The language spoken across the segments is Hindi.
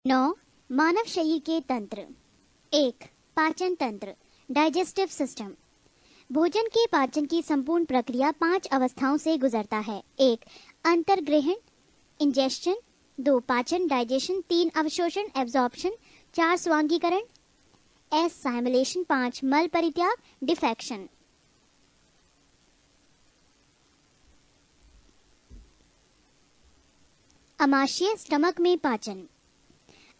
9. मानव शरीर के तंत्र। 1. पाचन तंत्र, डाइजेस्टिव सिस्टम। भोजन के पाचन की संपूर्ण प्रक्रिया 5 अवस्थाओं से गुजरता है। 1. अंतर्ग्रहण, इंजेशन। 2. पाचन, डाइजेशन। 3. अवशोषण, एब्जॉर्प्शन। 4. स्वांगीकरण, एसाइमुलेशन। 5. मल परित्याग, डिफेक्शन। आमाशय, स्टमक में पाचन।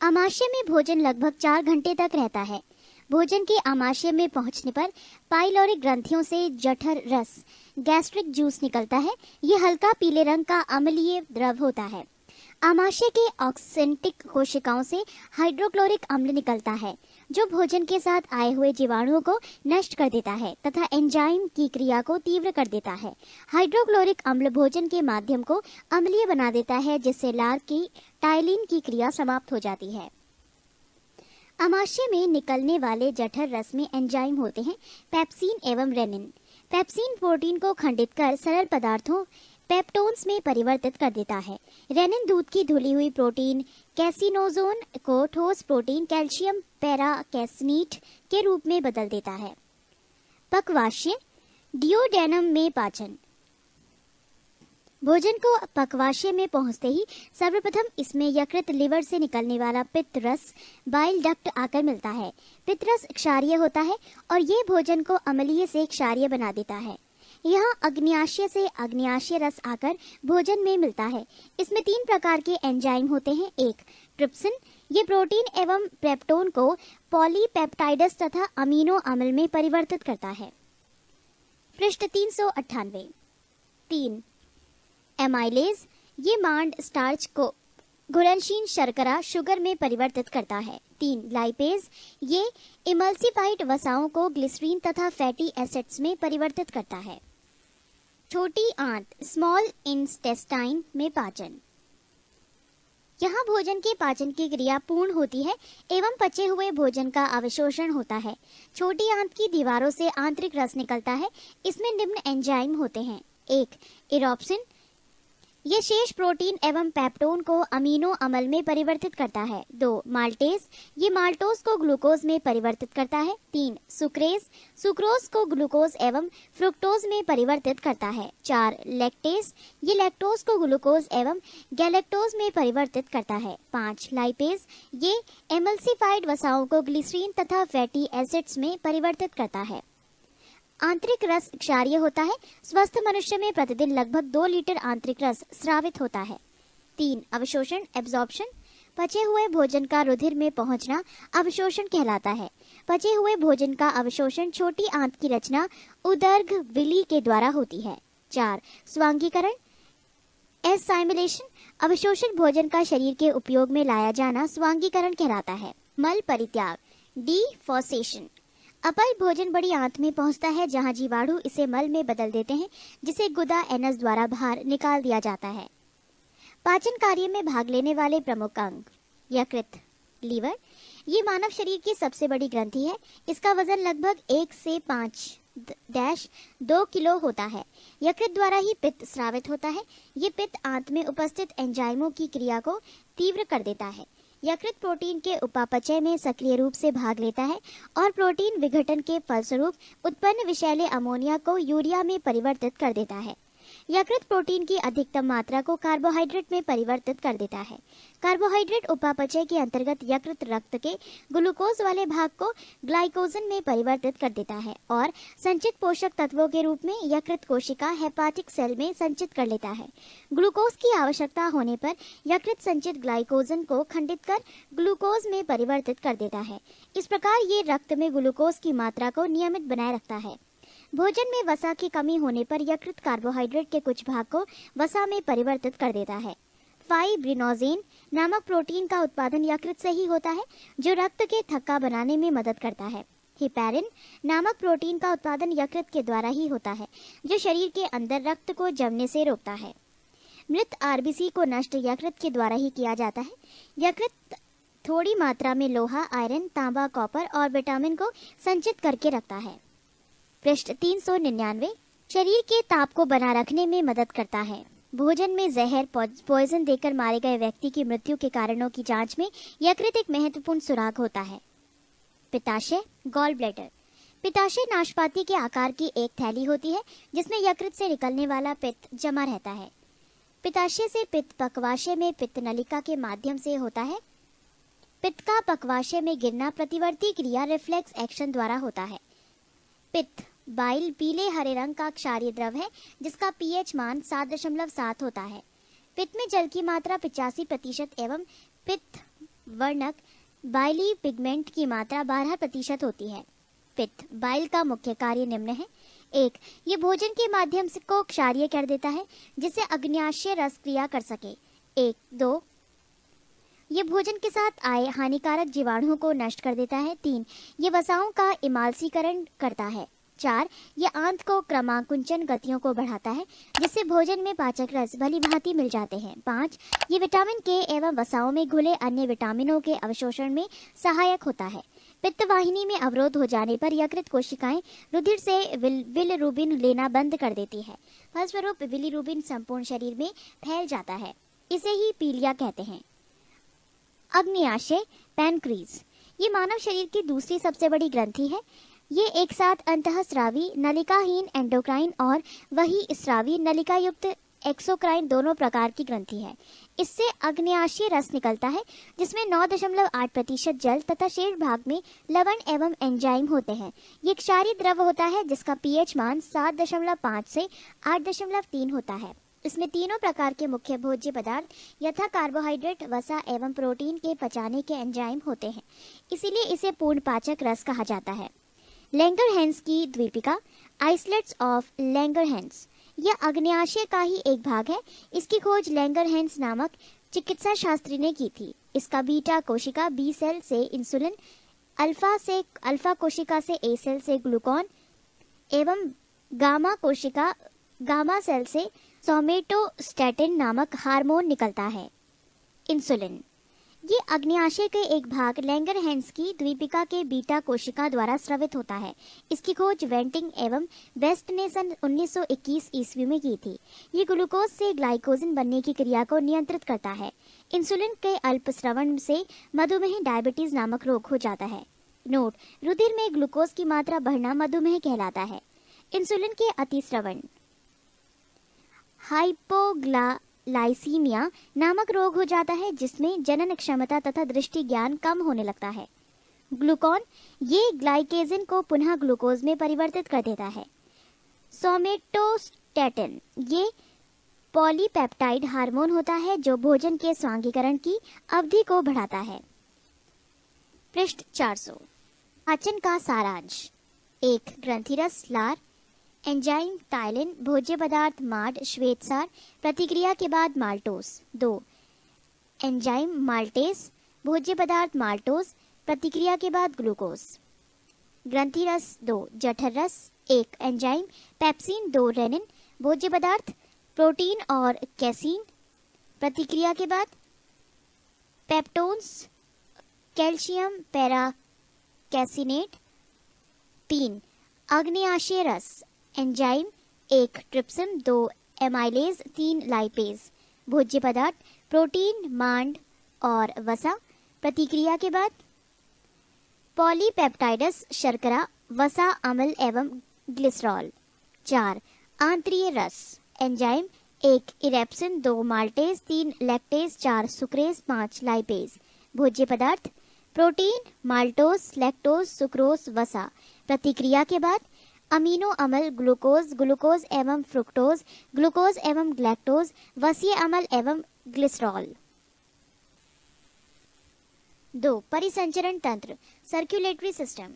आमाशय में भोजन लगभग 4 घंटे तक रहता है। भोजन के आमाशय में पहुंचने पर पाइलोरिक ग्रंथियों से जठर रस, गैस्ट्रिक जूस निकलता है। यह हल्का पीले रंग का अम्लीय द्रव होता है। आमाशय के ऑक्सेंटिक कोशिकाओं से हाइड्रोक्लोरिक अम्ल निकलता है, जो भोजन के साथ आए हुए जीवाणुओं को नष्ट कर देता है तथा एंजाइम की क्रिया को तीव्र कर देता है। हाइड्रोक्लोरिक अम्ल भोजन के माध्यम को अम्लीय बना देता है, जिससे लार की टाइलिन की क्रिया समाप्त हो जाती है। आमाशय में निकलने वाले जठर रस में एंजाइम होते हैं, पेप्सिन एवं रेनिन। पेप्सिन प्रोटीन को खंडित कर सरल पदार्थों पेप्टोन्स में परिवर्तित कर देता है। रेनिन दूध की धुली हुई प्रोटीन कैसिनोजोन को ठोस प्रोटीन कैल्शियम पैराकैसिनेट के रूप में बदल देता है। पक्वाशय, डियोडेनम में पाचन। भोजन को पक्वाशय में पहुंचते ही सर्वप्रथम इसमें यकृत, लिवर से निकलने वाला पित्त रस बाइल डक्ट आकर मिलता है। पित्त रस क्षारीय होता है और ये भोजन को अम्लीय से क्षारीय बना देता है। यहाँ अग्न्याशय से अग्न्याशय रस आकर भोजन में मिलता है। इसमें 3 प्रकार के एंजाइम होते हैं। 1. ट्रिप्सिन, ये प्रोटीन एवं पेप्टोन को पॉलीपेप्टाइड्स तथा अमीनो अम्ल में परिवर्तित करता है। पृष्ठ 398। 3. एमाइलेज, ये मांड स्टार्च को घुलनशील शर्करा शुगर में परिवर्तित करता है। 3. लाइपेज, ये इमल्सिफाइड वसाओं को ग्लिसरीन तथा फैटी एसिड्स में परिवर्तित करता है। छोटी आंत, स्मॉल इंटेस्टाइन में पाचन। यहाँ भोजन के पाचन की क्रिया पूर्ण होती है एवं पचे हुए भोजन का अवशोषण होता है। छोटी आंत की दीवारों से आंतरिक रस निकलता है। इसमें निम्न एंजाइम होते हैं। 1. इरोप्सिन, यह शेष प्रोटीन एवं पेप्टोन को अमीनो अम्ल में परिवर्तित करता है। 2. माल्टेज, ये माल्टोज को ग्लूकोज में परिवर्तित करता है। 3. सुक्रेज, सुक्रोज को ग्लूकोज एवं फ्रुक्टोज में परिवर्तित करता है। 4. लैक्टेज, ये लैक्टोज को ग्लूकोज एवं गैलेक्टोज में परिवर्तित करता है। 5. लाइपेज, ये एमल्सिफाइड वसाओं को ग्लिसरीन तथा फैटी एसिड्स में परिवर्तित करता है। आंतरिक रस क्षारीय होता है। स्वस्थ मनुष्य में प्रतिदिन लगभग 2 लीटर आंतरिक रस स्रावित होता है। 3. अवशोषण, एब्जॉर्प्शन, पचे हुए भोजन का रुधिर में पहुंचना अवशोषण कहलाता है। पचे हुए भोजन का अवशोषण छोटी आंत की रचना उदर्घ विली के द्वारा होती है। 4. स्वांगीकरण, एसाइमुलेशन, अवशोषित भोजन का शरीर के उपयोग में लाया जाना स्वांगीकरण कहलाता है। मल परित्याग, डिफॉसेशन, अपच भोजन बड़ी आंत में पहुंचता है, जहां जीवाणु इसे मल में बदल देते हैं, जिसे गुदा एनस द्वारा बाहर निकाल दिया जाता है। पाचन कार्य में भाग लेने वाले प्रमुख अंग। यकृत, लीवर, ये मानव शरीर की सबसे बड़ी ग्रंथि है। इसका वजन लगभग 1 से 5.2 किलो होता है। यकृत द्वारा ही पित्त स्रावित होता है। ये पित्त आंत में उपस्थित एंजाइमों की क्रिया को तीव्र कर देता है। यकृत प्रोटीन के उपापचय में सक्रिय रूप से भाग लेता है और प्रोटीन विघटन के फलस्वरूप उत्पन्न विषैले अमोनिया को यूरिया में परिवर्तित कर देता है। यकृत प्रोटीन की अधिकतम मात्रा को कार्बोहाइड्रेट में परिवर्तित कर देता है। कार्बोहाइड्रेट उपापचय के अंतर्गत यकृत रक्त के ग्लूकोज वाले भाग को ग्लाइकोजन में परिवर्तित कर देता है और संचित पोषक तत्वों के रूप में यकृत कोशिका हेपाटिक सेल में संचित कर लेता है। ग्लूकोज की आवश्यकता होने पर यकृत संचित ग्लाइकोजन को खंडित कर ग्लूकोज में परिवर्तित कर देता है। इस प्रकार ये रक्त में ग्लूकोज की मात्रा को नियमित बनाए रखता है। भोजन में वसा की कमी होने पर यकृत कार्बोहाइड्रेट के कुछ भाग को वसा में परिवर्तित कर देता है। फाइब्रिनोजेन नामक प्रोटीन का उत्पादन यकृत से ही होता है, जो रक्त के थक्का बनाने में मदद करता है। हिपैरिन नामक प्रोटीन का उत्पादन यकृत के द्वारा ही होता है, जो शरीर के अंदर रक्त को जमने से रोकता है। मृत आरबीसी को नष्ट यकृत के द्वारा ही किया जाता है। यकृत थोड़ी मात्रा में लोहा, आयरन, तांबा, कॉपर और विटामिन को संचित करके रखता है। पृष्ठ 399। शरीर के ताप को बना रखने में मदद करता है। भोजन में जहर पॉइजन देकर मारे गए व्यक्ति की मृत्यु के कारणों की जांच में यकृत एक महत्वपूर्ण सुराग होता है। पित्ताशय, गॉल ब्लैडर। पित्ताशय नाशपाती के आकार की एक थैली होती है जिसमें यकृत से निकलने वाला पित्त जमा रहता है। पित्ताशय से पित्त पक्वाशय में पित्त नलिका के माध्यम से होता है। पित्त का पक्वाशय में गिरना प्रतिवर्ती क्रिया रिफ्लेक्स एक्शन द्वारा होता है। पित्त बाइल पीले हरे रंग का क्षारीय द्रव है जिसका पीएच मान 7.7 होता है। पित्त में जल की मात्रा 85% एवं पित्त वर्णक बाइली पिगमेंट की मात्रा 12% होती है। पित्त बाइल का मुख्य कार्य निम्न है। 1. ये भोजन के माध्यम से को क्षारीय कर देता है जिससे अग्न्याशय रस क्रिया कर सके। 1. 2. ये भोजन के साथ आए हानिकारक जीवाणुओं को नष्ट कर देता है। 3. ये वसाओं का इमाल्सीकरण करता है। 4. ये आंत को क्रमाकुंचन गतियों को बढ़ाता है जिससे भोजन में पाचक रस भली भांति मिल जाते हैं। 5. ये विटामिन के एवं वसाओं में घुले अन्य विटामिनों के अवशोषण में सहायक होता है। पित्त वाहिनी में अवरोध हो जाने पर यकृत कोशिकाएं रुधिर से बिलिरुबिन लेना बंद कर देती है। फलस्वरूप बिलिरुबिन संपूर्ण शरीर में फैल जाता है। इसे ही पीलिया कहते हैं। अग्न्याशय, पैनक्रीज। ये मानव शरीर की दूसरी सबसे बड़ी ग्रंथि है। ये एक साथ अंतःस्रावी, नलिकाहीन एंडोक्राइन और वही स्रावी नलिका युक्त एक्सोक्राइन दोनों प्रकार की ग्रंथि है। इससे अग्न्याशय रस निकलता है जिसमें 9.8% जल तथा शेष भाग में लवण एवं एंजाइम होते हैं। ये क्षारीय द्रव होता है जिसका पीएच मान 7.5 से 8.3 होता है। इसमें तीनों प्रकार के मुख्य भोज्य पदार्थ यथा कार्बोहाइड्रेट, वसा एवं प्रोटीन के पचाने के एंजाइम होते हैं। इसीलिए इसे पूर्ण पाचक रस कहा जाता है। लैंगरहैंस की द्वीपिका, आइसलेट्स ऑफ लैंगरहैंस, यह अग्न्याशय का ही एक भाग है। इसकी खोज लैंगरहैंस नामक चिकित्सा शास्त्री ने की थी। इसका बीटा कोशिका बी सेल से इंसुलिन, अल्फा कोशिका से ए सेल से ग्लूकॉन एवं गामा कोशिका गामा सेल से सोमेटोस्टैटिन नामक हार्मोन निकलता है। इंसुलिन ये अग्न्याशय के एक भाग लैंगरहैंस की द्वीपिका के बीटा कोशिका द्वारा स्रवित होता है। इसकी खोज वेंटिंग एवं बेस्ट ने सन 1921 ईस्वी में की थी। ये ग्लूकोज से ग्लाइकोजन बनने की क्रिया को नियंत्रित करता है। इंसुलिन के अल्प स्रवण से मधुमेह डायबिटीज नामक रोग हो जाता है। नोट: रुधिर में ग्लूकोज की मात्रा बढ़ना मधुमेह कहलाता है। इंसुलिन के अतिस्रवण हाइपोग्लाइसीमिया नामक रोग हो जाता है जिसमें जनन क्षमता तथा दृष्टि ज्ञान कम होने लगता है। ग्लूकॉन ये ग्लाइकेजन को पुनः ग्लूकोज में परिवर्तित कर देता है। सोमेटोस्टैटिन ये पॉलीपेप्टाइड हार्मोन होता है जो भोजन के स्वांगीकरण की अवधि को बढ़ाता है। पृष्ठ 400। पाचन का सारांश: 1. ग्रंथिरस लार, एंजाइम टाइलिन, भोज्य पदार्थ माड, श्वेतसार, प्रतिक्रिया के बाद माल्टोस। 2. एंजाइम माल्टेस, भोज्य पदार्थ माल्टोस, प्रतिक्रिया के बाद ग्लूकोज। ग्रंथिरस 2. जठर रस 1. Enzyme pepsin, 2. रेनिन, भोज्य पदार्थ प्रोटीन और कैसीन, प्रतिक्रिया के बाद पेप्टोन्स, कैल्शियम पैराकैसिनेट। 3. अग्न्याशय रस एंजाइम 1. ट्रिप्सिन, 2. एमाइलेज, 3. लाइपेज, भोज्य पदार्थ प्रोटीन मांड और वसा, प्रतिक्रिया के बाद पॉलीपेप्टाइडस शर्करा, वसा अम्ल एवं ग्लिसरॉल। 4. आंतरीय रस enzyme 1. Erepsin, 2. Maltase, 3. Lactase, 4. Sucrase, 5. Lipase, भोज्य पदार्थ प्रोटीन माल्टोस, लैक्टोज, सुक्रोज, वसा, प्रतिक्रिया के बाद अमीनो अम्ल ग्लूकोज, ग्लूकोज एवं फ्रुक्टोज, ग्लूकोज एवं ग्लैक्टोज, वसीय अम्ल एवं ग्लिसरॉल। 2. परिसंचरण तंत्र सर्कुलेटरी सिस्टम।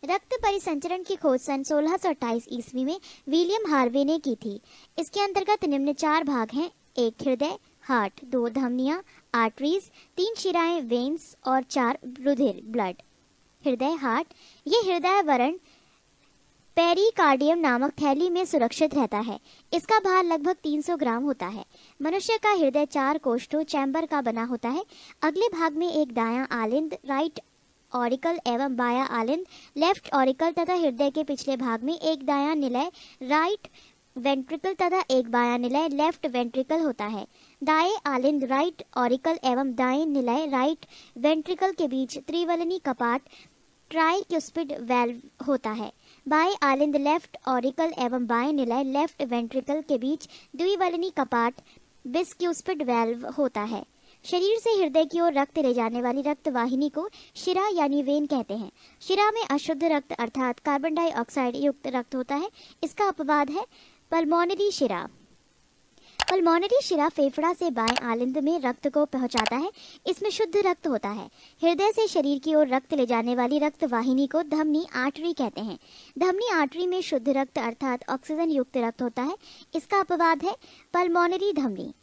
रक्त परिसंचरण की खोज सन 1628 ईस्वी में विलियम हार्वे ने की थी। इसके अंतर्गत निम्न 4 भाग हैं: 1. हृदय हार्ट, 2. धमनियां आर्टरीज, 3. शिराएं वेन्स और 4. रुधिर ब्लड। हृदय हार्ट ये हृदय वरण पेरिकार्डियम नामक थैली में सुरक्षित रहता है। इसका भार लगभग 300 ग्राम होता है। मनुष्य का हृदय 4 कोष्ठों चैम्बर का बना होता है। अगले भाग में एक दायां आलिंद राइट ऑरिकल एवं बायां आलिंद लेफ्ट ऑरिकल तथा हृदय के पिछले भाग में एक दायां निलय राइट वेंट्रिकल तथा एक बायां निलय लेफ्ट वेंट्रिकल होता है। दाएं आलिंद राइट ऑरिकल एवं दाएं निलय राइट वेंट्रिकल के बीच त्रिवलनी कपाट ट्राइक्यूस्पिड वेल्व होता है। बाएं आलिंद लेफ्ट ऑरिकल एवं बाएं निलय लेफ्ट वेंट्रिकल के बीच द्विवलनी कपाट बिस्क्यूस्पिड वेल्व होता है। शरीर से हृदय की ओर रक्त ले जाने वाली रक्त वाहिनी को शिरा यानी वेन कहते हैं। शिरा में अशुद्ध रक्त अर्थात कार्बन डाइऑक्साइड युक्त रक्त होता है। इसका अपवाद है पल्मोनरी शिरा। पल्मोनरी शिरा फेफड़ा से बाएं आलिंद में रक्त को पहुंचाता है। इसमें शुद्ध रक्त होता है। हृदय से शरीर की ओर रक्त ले जाने वाली रक्त वाहिनी को धमनी आर्टरी कहते हैं। धमनी आर्टरी में शुद्ध रक्त अर्थात ऑक्सीजन युक्त रक्त होता है। इसका अपवाद है पल्मोनरी धमनी।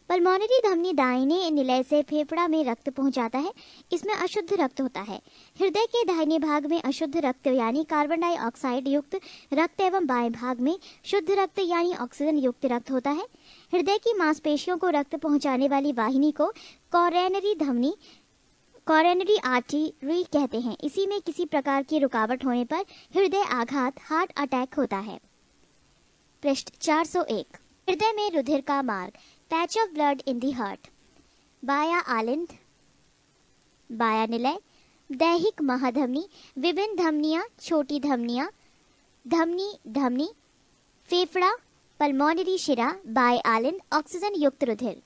पल्मोनरी धमनी दाहिने निलय से फेफड़ा में रक्त पहुंचाता है। इसमें अशुद्ध रक्त होता है। हृदय के दाहिने भाग में अशुद्ध रक्त यानी कार्बन डाइऑक्साइड युक्त रक्त एवं बाएं भाग में शुद्ध रक्त यानी ऑक्सीजन युक्त रक्त होता है। हृदय की मांसपेशियों को रक्त पहुंचाने वाली वाहिनी को कोरोनरी धमनी कोरोनरी आर्टरी कहते हैं। इसी में किसी प्रकार की रुकावट होने पर हृदय आघात हार्ट अटैक होता है। पृष्ठ 401। हृदय में रुधिर का मार्ग patch of blood in the heart. बाया आलिंद बाया निलय दैहिक महाधमनी विभिन्न धमनियां छोटी धमनियां धमनी फेफड़ा पल्मोनरी शिरा बाएं आलिंद ऑक्सीजन युक्त रुधिर।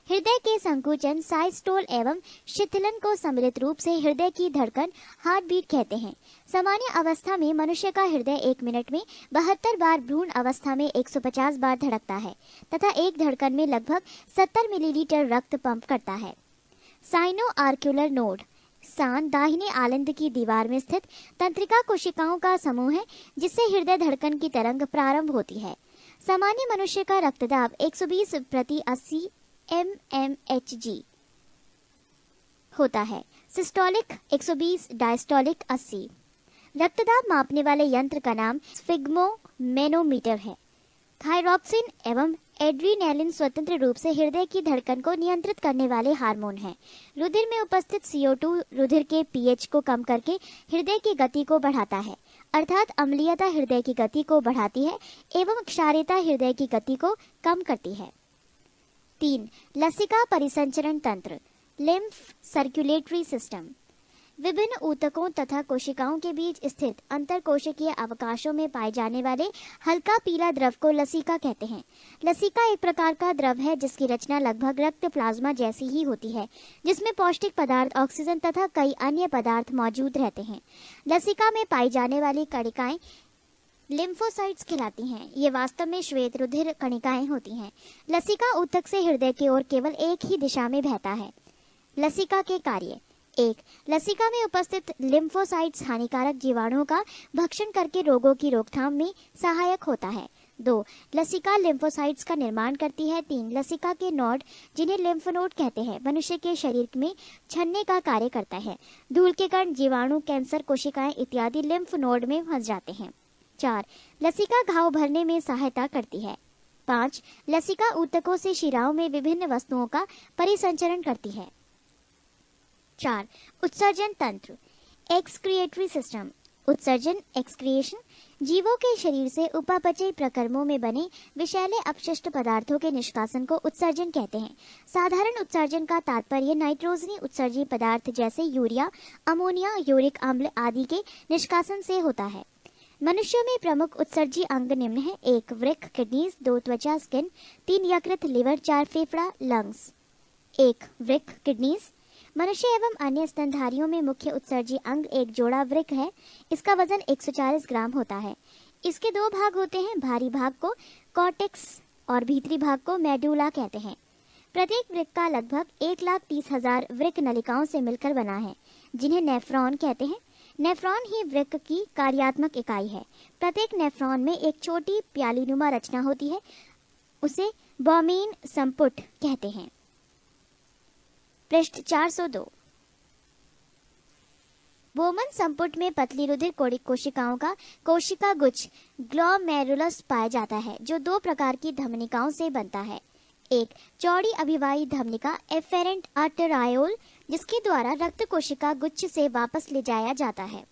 हृदय के संकुचन साइस्टोल एवं शिथिलन को सम्मिलित रूप से हृदय की धड़कन हार्ट बीट कहते हैं। सामान्य अवस्था में मनुष्य का हृदय 1 मिनट में 72 बार, भ्रूण अवस्था में 150 बार धड़कता है तथा एक धड़कन में लगभग 70 मिलीलीटर रक्त पंप करता है। साइनो आर्क्यूलर नोड सान दाहिने आलिंद की दीवार में स्थित तंत्रिका कोशिकाओं का समूह है जिससे हृदय धड़कन की तरंग प्रारंभ होती है। सामान्य मनुष्य का रक्तदाब 120 प्रति 80 mmHg होता है। Systolic 120, diastolic 80। रक्तदाब मापने वाले यंत्र का नाम स्फिग्मोमेनोमीटर है। थायरॉक्सिन एवं एड्रीनलिन स्वतंत्र रूप से हृदय की धड़कन को नियंत्रित करने वाले हार्मोन हैं। रुधिर में उपस्थित CO2 रुधिर के pH को कम करके हृदय की गति को बढ़ाता है, अर्थात अम्लीयता हृदय की गति को बढ़ाती है एवं क्षारीयता हृदय की गति को कम करती है। 3. लसिका परिसंचरण तंत्र लिम्फ सर्कुलेटरी सिस्टम। विभिन्न ऊतकों तथा कोशिकाओं के बीच स्थित अंतरकोशिकीय अवकाशों में पाए जाने वाले हल्का पीला द्रव को लसिका कहते हैं। लसिका एक प्रकार का द्रव है जिसकी रचना लगभग रक्त प्लाज्मा जैसी ही होती है, जिसमें पौष्टिक पदार्थ, ऑक्सीजन तथा कई अन्य पदार्थ मौजूद रहते हैं। लसिका में पाई जाने वाली कणिकाएं लिम्फोसाइट्स कहलाती हैं। ये वास्तव में श्वेत रुधिर कणिकाएं होती हैं। लसिका ऊतक से हृदय की ओर केवल एक ही दिशा में बहता है। लसिका के कार्य 1. लसिका में उपस्थित लिम्फोसाइट्स हानिकारक जीवाणुओं का भक्षण करके रोगों की रोकथाम में सहायक होता है। 2. लसिका लिम्फोसाइट्स का निर्माण करती है। 3. लसिका के नोड जिन्हें लिम्फ नोड कहते हैं मनुष्य के शरीर में छन्ने का कार्य करता है। धूल के कण, जीवाणु, कैंसर कोशिकाएं इत्यादि लिम्फ नोड में फंस जाते हैं। 4. लसिका घाव भरने में सहायता करती है। 5. लसिका ऊतकों से शिराओं में विभिन्न वस्तुओं का परिसंचरण करती है। 4. उत्सर्जन तंत्र एक्सक्रिएटरी सिस्टम। उत्सर्जन एक्सक्रिएशन जीवों के शरीर से उपापचयी प्रक्रमों में बने विषैले अपशिष्ट पदार्थों के निष्कासन को उत्सर्जन कहते हैं। साधारण उत्सर्जन का तात्पर्य नाइट्रोजनी उत्सर्जी पदार्थ जैसे यूरिया, अमोनिया, यूरिक अम्ल आदि के निष्कासन से होता है। मनुष्यों में प्रमुख उत्सर्जी अंग निम्न है। 1. वृक्क किडनीज, 2. त्वचा स्किन, 3. यकृत लिवर, 4. फेफड़ा लंग्स। 1. वृक्क किडनीज। मनुष्य एवं अन्य स्तनधारियों में मुख्य उत्सर्जी अंग एक जोड़ा वृक्क है। इसका वजन 140 ग्राम होता है। इसके 2 भाग होते हैं। भारी भाग को कॉर्टेक्स और भीतरी भाग को मेडुला कहते हैं। प्रत्येक वृक्क का लगभग 1,30,000 वृक्क नलिकाओं से मिलकर बना है, जिन्हें नेफ्रॉन कहते हैं। नेफ्रॉन ही वृक्क की कार्यात्मक इकाई है। प्रत्येक नेफ्रॉन में एक छोटी प्यालीनुमा रचना होती है, उसे बॉमेन संपुट कहते हैं। पृष्ठ 402। बोमन संपुट में पतली रुधिर कोशिकाओं का कोशिका गुच्छ ग्लोमेरुलस पाया जाता है, जो 2 प्रकार की धमनिकाओं से बनता है। 1. चौड़ी अभिवाही धमनिका एफेरेंट आर्टेरायोल, जिसके द्वारा रक्त कोशिका गुच्छ से वापस ले जाया जाता है।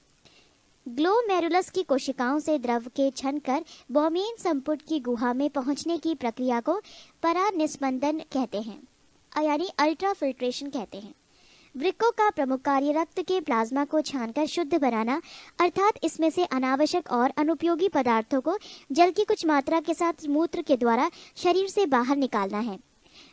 ग्लोमेरुलस की कोशिकाओं से द्रव के छनकर बोमेन संपुट की गुहा में पहुंचने की प्रक्रिया को परानिस्पंदन कहते हैं, यानी अल्ट्राफिल्ट्रेशन कहते हैं। वृक्कों का प्रमुख कार्य रक्त के प्लाज्मा को छानकर शुद्ध बनाना, अर्थात इसमें से अनावश्यक और अनुपयोगी पदार्थों को जल की कुछ मात्रा के साथ मूत्र के द्वारा शरीर से बाहर निकालना है।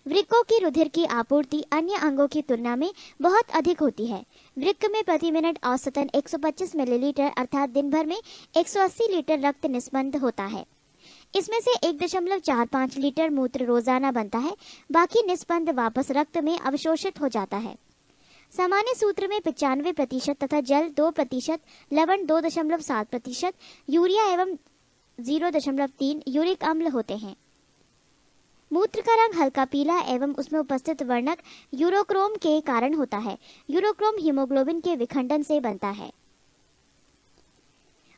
वृक्कों की रुधिर की आपूर्ति अन्य अंगों की तुलना में बहुत अधिक होती है। वृक्क में प्रति मिनट औसतन 125 मिलीलीटर अर्थात दिन भर में 180 लीटर रक्त निस्पंद होता है। इसमें से 1.45 लीटर मूत्र रोजाना बनता है, बाकी निस्पंद वापस रक्त में अवशोषित हो जाता है। सामान्य सूत्र में 95% तथा जल 2%, लवण 2.7%, यूरिया एवं 0.3 यूरिक अम्ल होते हैं। मूत्र का रंग हल्का पीला एवं उसमें उपस्थित वर्णक यूरोक्रोम के कारण होता है। यूरोक्रोम हीमोग्लोबिन के विखंडन से बनता है।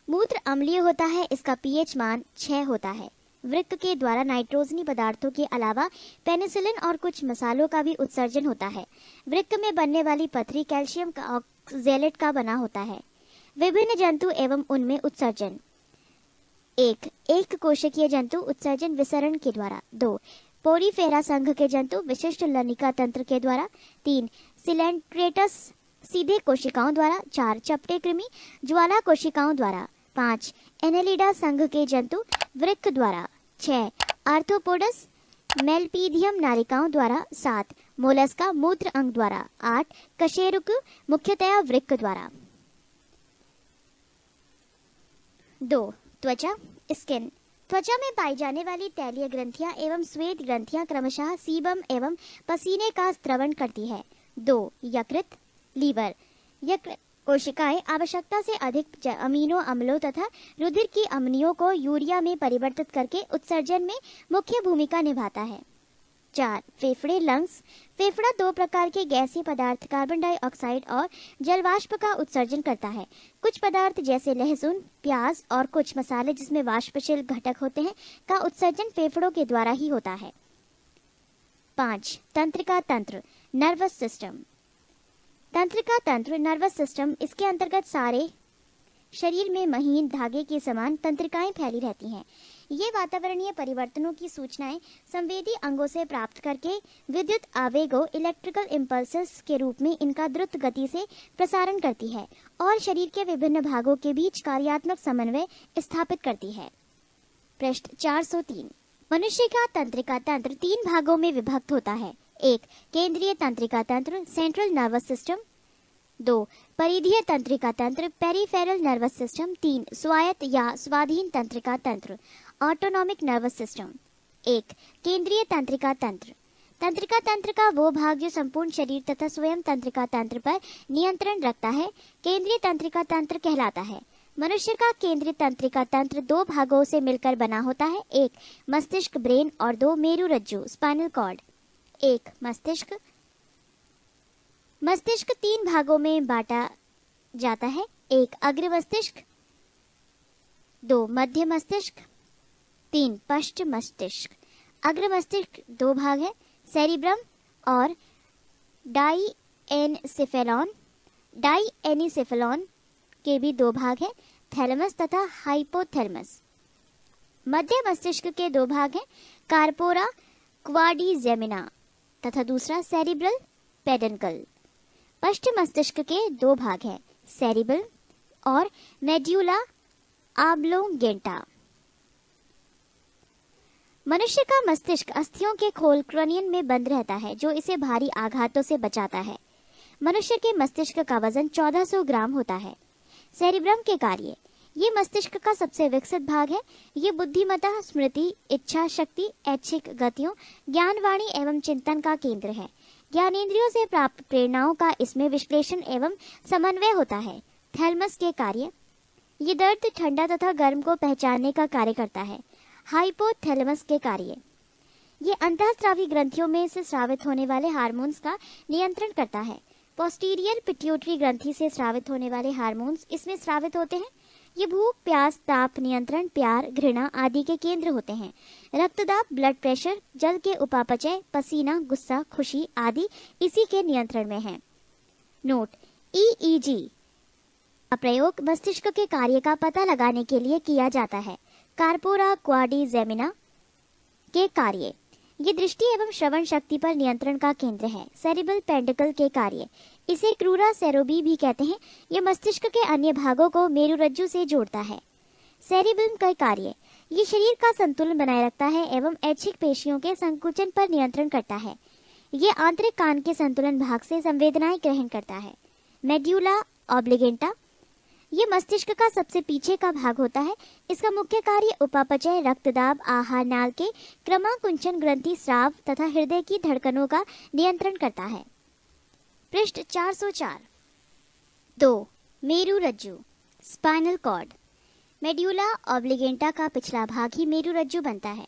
मूत्र अम्लीय होता है, इसका पीएच मान 6 होता है। वृक्क के द्वारा नाइट्रोजनी पदार्थों के अलावा पेनिसिलिन और कुछ मसालों का भी उत्सर्जन होता है। वृक्क में बनने वाली पथरी कैल्शियम का ऑक्जेलेट का बना होता है। विभिन्न जंतु एवं उनमें उत्सर्जन। एक कोशिकीय जंतु उत्सर्जन विसरण के द्वारा। 2 पोरीफेरा संघ के जंतु विशिष्ट लनिका तंत्र के द्वारा। 3 सिलेंट्रेटस सीधे कोशिकाओं द्वारा। 4 चपटे कृमि ज्वाला कोशिकाओं द्वारा। 5 एनेलिडा संघ के जंतु वृक्क द्वारा। 6 आर्थ्रोपोडस मेलपीडियम नालिकाओं द्वारा। 7 मोलस्का मूत्र अंग द्वारा। 8 कशेरुक मुख्यतया वृक्क द्वारा। 2 त्वचा स्किन। त्वचा में पाई जाने वाली तैलीय ग्रंथियां एवं श्वेत ग्रंथियां क्रमशः सीबम एवं पसीने का स्त्रवण करती है। 2 यकृत लीवर। यकृत कोशिकाएं आवश्यकता से अधिक अमीनो अम्लों तथा रुधिर की अम्नियों को यूरिया में परिवर्तित करके उत्सर्जन में मुख्य भूमिका निभाता है। 4 फेफड़े लंग्स। फेफड़ा 2 प्रकार के गैसीय पदार्थ कार्बन डाइऑक्साइड और जलवाष्प का उत्सर्जन करता है। कुछ पदार्थ जैसे लहसुन, प्याज और कुछ मसाले जिसमें वाष्पशील घटक होते हैं का उत्सर्जन फेफड़ों के द्वारा ही होता है। 5 तंत्रिका तंत्र नर्वस सिस्टम। तंत्रिका तंत्र नर्वस सिस्टम, इसके अंतर्गत सारे शरीर में महीन धागे के समान तंत्रिकाएं फैली रहती हैं। ये वातावरणीय परिवर्तनों की सूचनाएं संवेदी अंगों से प्राप्त करके विद्युत आवेगों इलेक्ट्रिकल इम्पल्सेस के रूप में इनका द्रुत गति से प्रसारण करती है और शरीर के विभिन्न भागों के बीच कार्यात्मक समन्वय स्थापित करती है। पृष्ठ 403। मनुष्य का तंत्रिका तंत्र 3 भागों में विभक्त होता है। 1 केंद्रीय तंत्रिका तंत्र सेंट्रल नर्वस सिस्टम। 2 परिधीय तंत्रिका तंत्र पेरिफेरल नर्वस सिस्टम। 3 स्वायत्त या स्वाधीन तंत्रिका तंत्र ऑटोनॉमिक नर्वस सिस्टम। 1 केंद्रीय तंत्रिका तंत्र। तंत्रिका तंत्र का वो भाग जो संपूर्ण शरीर तथा स्वयं तंत्रिका तंत्र पर नियंत्रण रखता है केंद्रीय तंत्रिका तंत्र कहलाता है। मनुष्य का केंद्रीय तंत्रिका तंत्र 2 भागों से मिलकर बना होता है। 1 मस्तिष्क ब्रेन और 2 मेरुरज्जु स्पाइनल कॉर्ड। 1 मस्तिष्क। मस्तिष्क 3 भागों में बांटा जाता है। 1 अग्र मस्तिष्क, 2 मध्य मस्तिष्क, 3 पश्च मस्तिष्क। अग्र मस्तिष्क 2 भाग है, सेरिब्रम और डाईएनसेफेलॉन। डाईएनिसेफेलॉन के भी 2 भाग है, थैलेमस तथा हाइपोथैलेमस। मध्य मस्तिष्क के 2 भाग हैं, कार्पोरा क्वाड्रिजेमिना तथा दूसरा सेरिब्रल पेडन्कल। पश्चिम मस्तिष्क के 2 भाग हैं, सेरिबल और मेड्यूला ऑब्लोंगेंटा। मनुष्य का मस्तिष्क अस्थियों के खोल क्रनियन में बंद रहता है जो इसे भारी आघातों से बचाता है। मनुष्य के मस्तिष्क का वजन 1400 ग्राम होता है। सेरिब्रम के कार्य। ये मस्तिष्क का सबसे विकसित भाग है। ये बुद्धिमत्ता, स्मृति, इच्छा शक्ति, ऐच्छिक गतियों, ज्ञानवाणी एवं चिंतन का केंद्र है। ज्ञानेंद्रियों से प्राप्त प्रेरणाओं का इसमें विश्लेषण एवं समन्वय होता है। थैलेमस के कार्य। ये दर्द, ठंडा तथा गर्म को पहचानने का कार्य करता है। हाइपोथैलेमस के कार्य। ये अंतःस्रावी ग्रंथियों में से स्रावित होने वाले हार्मोन्स का नियंत्रण करता है। पोस्टीरियर पिट्यूटरी ग्रंथि से स्रावित होने वाले हार्मोन्स इसमें स्रावित होते हैं। ये भूख, प्यास, ताप नियंत्रण, प्यार, घृणा आदि के केंद्र होते हैं। रक्तदाब, ब्लड प्रेशर, जल के उपापचय, पसीना, गुस्सा, खुशी आदि इसी के नियंत्रण में है। नोट: ईईजी का प्रयोग मस्तिष्क के कार्य का पता लगाने के लिए किया जाता है। कार्पोरा क्वाड्रिजेमिना के कार्य, ये दृष्टि एवं श्रवण शक्ति पर नियंत्रण का केंद्र है। सेरिब्रल पेंडिकल के कार्य, इसे क्रूरा सेरोबी भी कहते हैं, यह मस्तिष्क के अन्य भागों को मेरुरज्जु से जोड़ता है। सेरिब्रम का कार्य, ये शरीर का संतुलन बनाए रखता है एवं ऐच्छिक पेशियों के संकुचन पर नियंत्रण करता है। ये आंतरिक कान के संतुलन भाग से संवेदनाएं ग्रहण करता है। मेड्यूला ऑब्लिगेंटा, ये मस्तिष्क का सबसे पीछे का भाग होता है। इसका मुख्य कार्य उपापचय, रक्तदाब, आहार नाल के क्रमाकुंचन, ग्रंथि स्राव तथा हृदय की धड़कनों का नियंत्रण करता है। पृष्ठ 404। 2. मेरुरज्जु, स्पाइनल कॉर्ड। मेड्यूला ऑब्लिगेंटा का पिछला भाग ही मेरुरज्जु बनता है।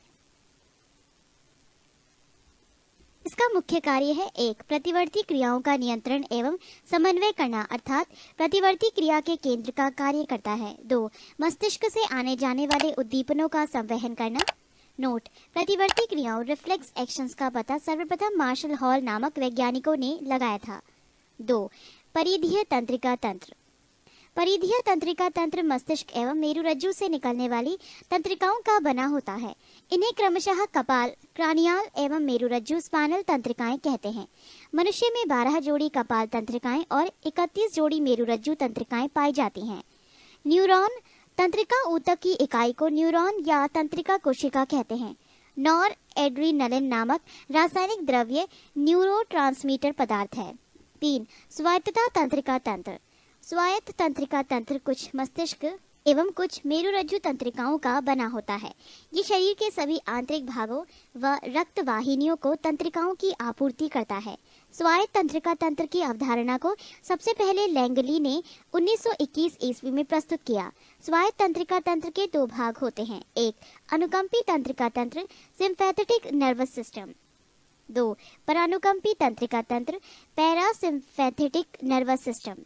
इसका मुख्य कार्य है 1. प्रतिवर्ती क्रियाओं का नियंत्रण एवं समन्वय करना, अर्थात प्रतिवर्ती क्रिया के केंद्र का कार्य करता है। 2. मस्तिष्क से आने जाने वाले उद्दीपनों का संवहन करना। नोट: प्रतिवर्ती क्रियाओं रिफ्लेक्स एक्शंस का पता सर्वप्रथम मार्शल हॉल नामक वैज्ञानिकों ने लगाया था। 2. परिधीय तंत्रिका तंत्र। परिधीय तंत्रिका तंत्र मस्तिष्क एवं मेरुरज्जु से निकलने वाली तंत्रिकाओं का बना होता है। इन्हें क्रमशः कपाल, क्रानियाल एवं मेरुरज्जु स्पाइनल तंत्रिकाएं कहते हैं। मनुष्य में 12 जोड़ी कपाल तंत्रिकाएं और 31 जोड़ी मेरुरज्जु तंत्रिकाएं पाई जाती हैं। न्यूरॉन तंत्रिका ऊतक की इकाई को न्यूरॉन या तंत्रिका कोशिका कहते हैं। नॉर एड्रीनलिन नामक रासायनिक द्रव्य न्यूरोट्रांसमीटर पदार्थ है। 3. स्वायत्तता तंत्रिका तंत्र। स्वायत्त तंत्रिका तंत्र कुछ मस्तिष्क एवं कुछ मेरुरज्जु तंत्रिकाओं का बना होता है। ये शरीर के सभी आंतरिक भागों व रक्त वाहिनियों को तंत्रिकाओं की आपूर्ति करता है। स्वायत्त तंत्रिका तंत्र की अवधारणा को सबसे पहले लैंगली ने 1921 ईस्वी में प्रस्तुत किया। स्वायत्त तंत्रिका तंत्र के 2 भाग होते हैं। 1. अनुकंपी तंत्रिका तंत्र, सिंपैथेटिक नर्वस सिस्टम। 2. परानुकंपी तंत्रिका तंत्र, पैरासिम्पैथेटिक नर्वस सिस्टम।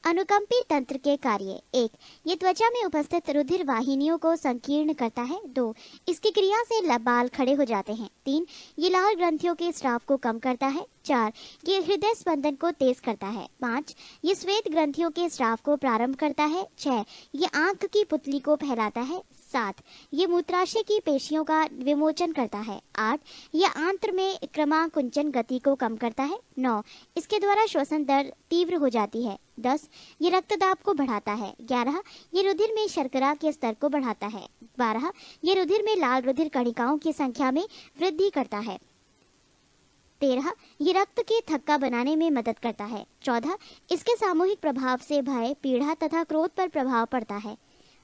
अनुकंपी तंत्र के कार्य: 1. ये त्वचा में उपस्थित रुधिर वाहिनियों को संकीर्ण करता है। 2. इसकी क्रिया से बाल खड़े हो जाते हैं। 3. ये लाल ग्रंथियों के स्राव को कम करता है। 4. ये हृदय स्पंदन को तेज करता है। 5. ये श्वेत ग्रंथियों के स्राव को प्रारंभ करता है। 6. ये आंख की पुतली को फैलाता है। 7. ये मूत्राशय की पेशियों का विमोचन करता है। 8. ये आंत्र में क्रमाकुंचन गति को कम करता है। 9. इसके द्वारा श्वसन दर तीव्र हो जाती है। 10. ये रक्तदाब को बढ़ाता है। 11. ये रुधिर में शर्करा के स्तर को बढ़ाता है। 12. ये रुधिर में लाल रुधिर कणिकाओं की संख्या में वृद्धि करता है। 13. ये रक्त के थक्का बनाने में मदद करता है। 14. इसके सामूहिक प्रभाव से भय, पीड़ा तथा क्रोध पर प्रभाव पड़ता है।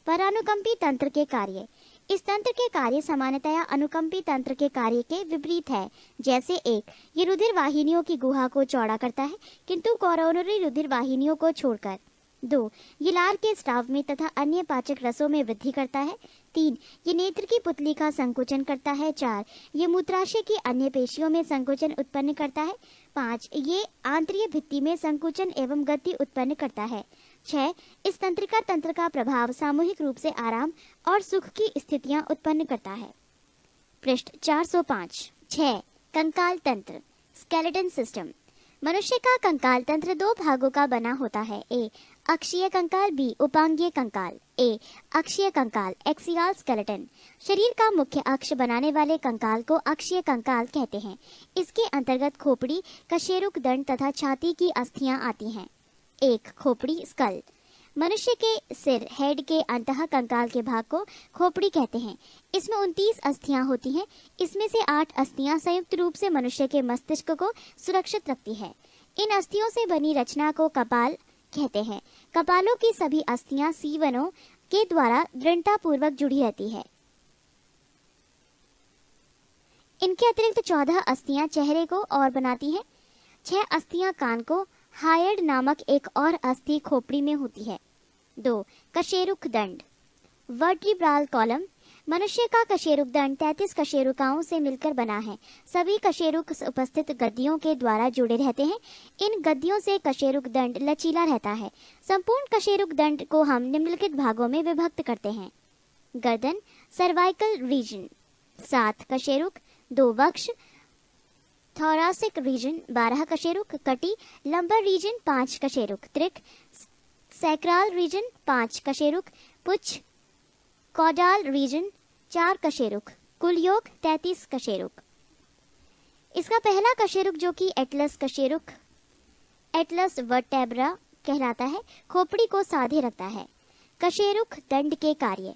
परानुकंपी तंत्र के कार्य: इस तंत्र के कार्य सामान्यतया अनुकंपी तंत्र के कार्य के विपरीत है। जैसे 1. ये रुधिर वाहिनियों की गुहा को चौड़ा करता है, किंतु कोरोनरी रुधिर वाहिनियों को छोड़कर। 2. ये लार के स्राव में तथा अन्य पाचक रसों में वृद्धि करता है। 3. ये नेत्र की पुतली का संकुचन करता है। 4. ये मूत्राशय की अन्य पेशियों में संकुचन उत्पन्न करता है। 5. ये आंतरीय भित्ति में संकुचन एवं गति उत्पन्न करता है। 6. इस तंत्रिका तंत्र का प्रभाव सामूहिक रूप से आराम और सुख की स्थितियां उत्पन्न करता है। पृष्ठ 405। 6. कंकाल तंत्र, स्केलेटन सिस्टम। मनुष्य का कंकाल तंत्र 2 भागों का बना होता है। A. अक्षीय कंकाल, B. उपांगीय कंकाल। A. अक्षीय कंकाल, एक्सियल स्केलेटन। शरीर का मुख्य अक्ष बनाने वाले कंकाल को अक्षीय कंकाल कहते हैं। इसके अंतर्गत खोपड़ी, कशेरुक दंड तथा छाती की अस्थियां आती हैं। 1. खोपड़ी, स्कल। मनुष्य के सिर, हेड के अंतः कंकाल के भाग को खोपड़ी कहते हैं। इसमें 29 अस्थियां होती हैं। इसमें से 8 अस्थियां संयुक्त रूप से मनुष्य के मस्तिष्क को सुरक्षित रखती है। इन अस्थियों से बनी रचना को कपाल कहते हैं। कपालों की सभी अस्थियां सीवनों के द्वारा दृढ़ता पूर्वक जुड़ी रहती है। इनके अतिरिक्त 14 अस्थियां चेहरे को और बनाती हैं। 6 अस्थियां कान को, हायर्ड नामक एक और अस्थि खोपड़ी में होती है। 2. कशेरुक दंड, वर्टिब्रल कॉलम। मनुष्य का कशेरुक दंड 33 कशेरुकाओं से मिलकर बना है। सभी कशेरुक उपस्थित गद्दियों के द्वारा जुड़े रहते हैं। इन गद्दियों से कशेरुक दंड लचीला रहता है। संपूर्ण कशेरुक दंड को हम निम्नलिखित भागों में विभक्त करते हैं। गर्दन, सर्वाइकल रीजन 7 कशेरुक, 2 वक्ष, थोरासिक रीजन 12 कशेरुक, कटी, लंबर रीजन 5 कशेरुक, त्रिक सैक्रल रीजन 5 कशेरुक, पुच्छ कॉडाल रीजन 4 कशेरुक, कुल योग 33 कशेरुक। इसका पहला कशेरुक जो कि एटलस कशेरुक, एटलस वर्टेब्रा कहलाता है, खोपड़ी को साधे रखता है। कशेरुक दंड के कार्य: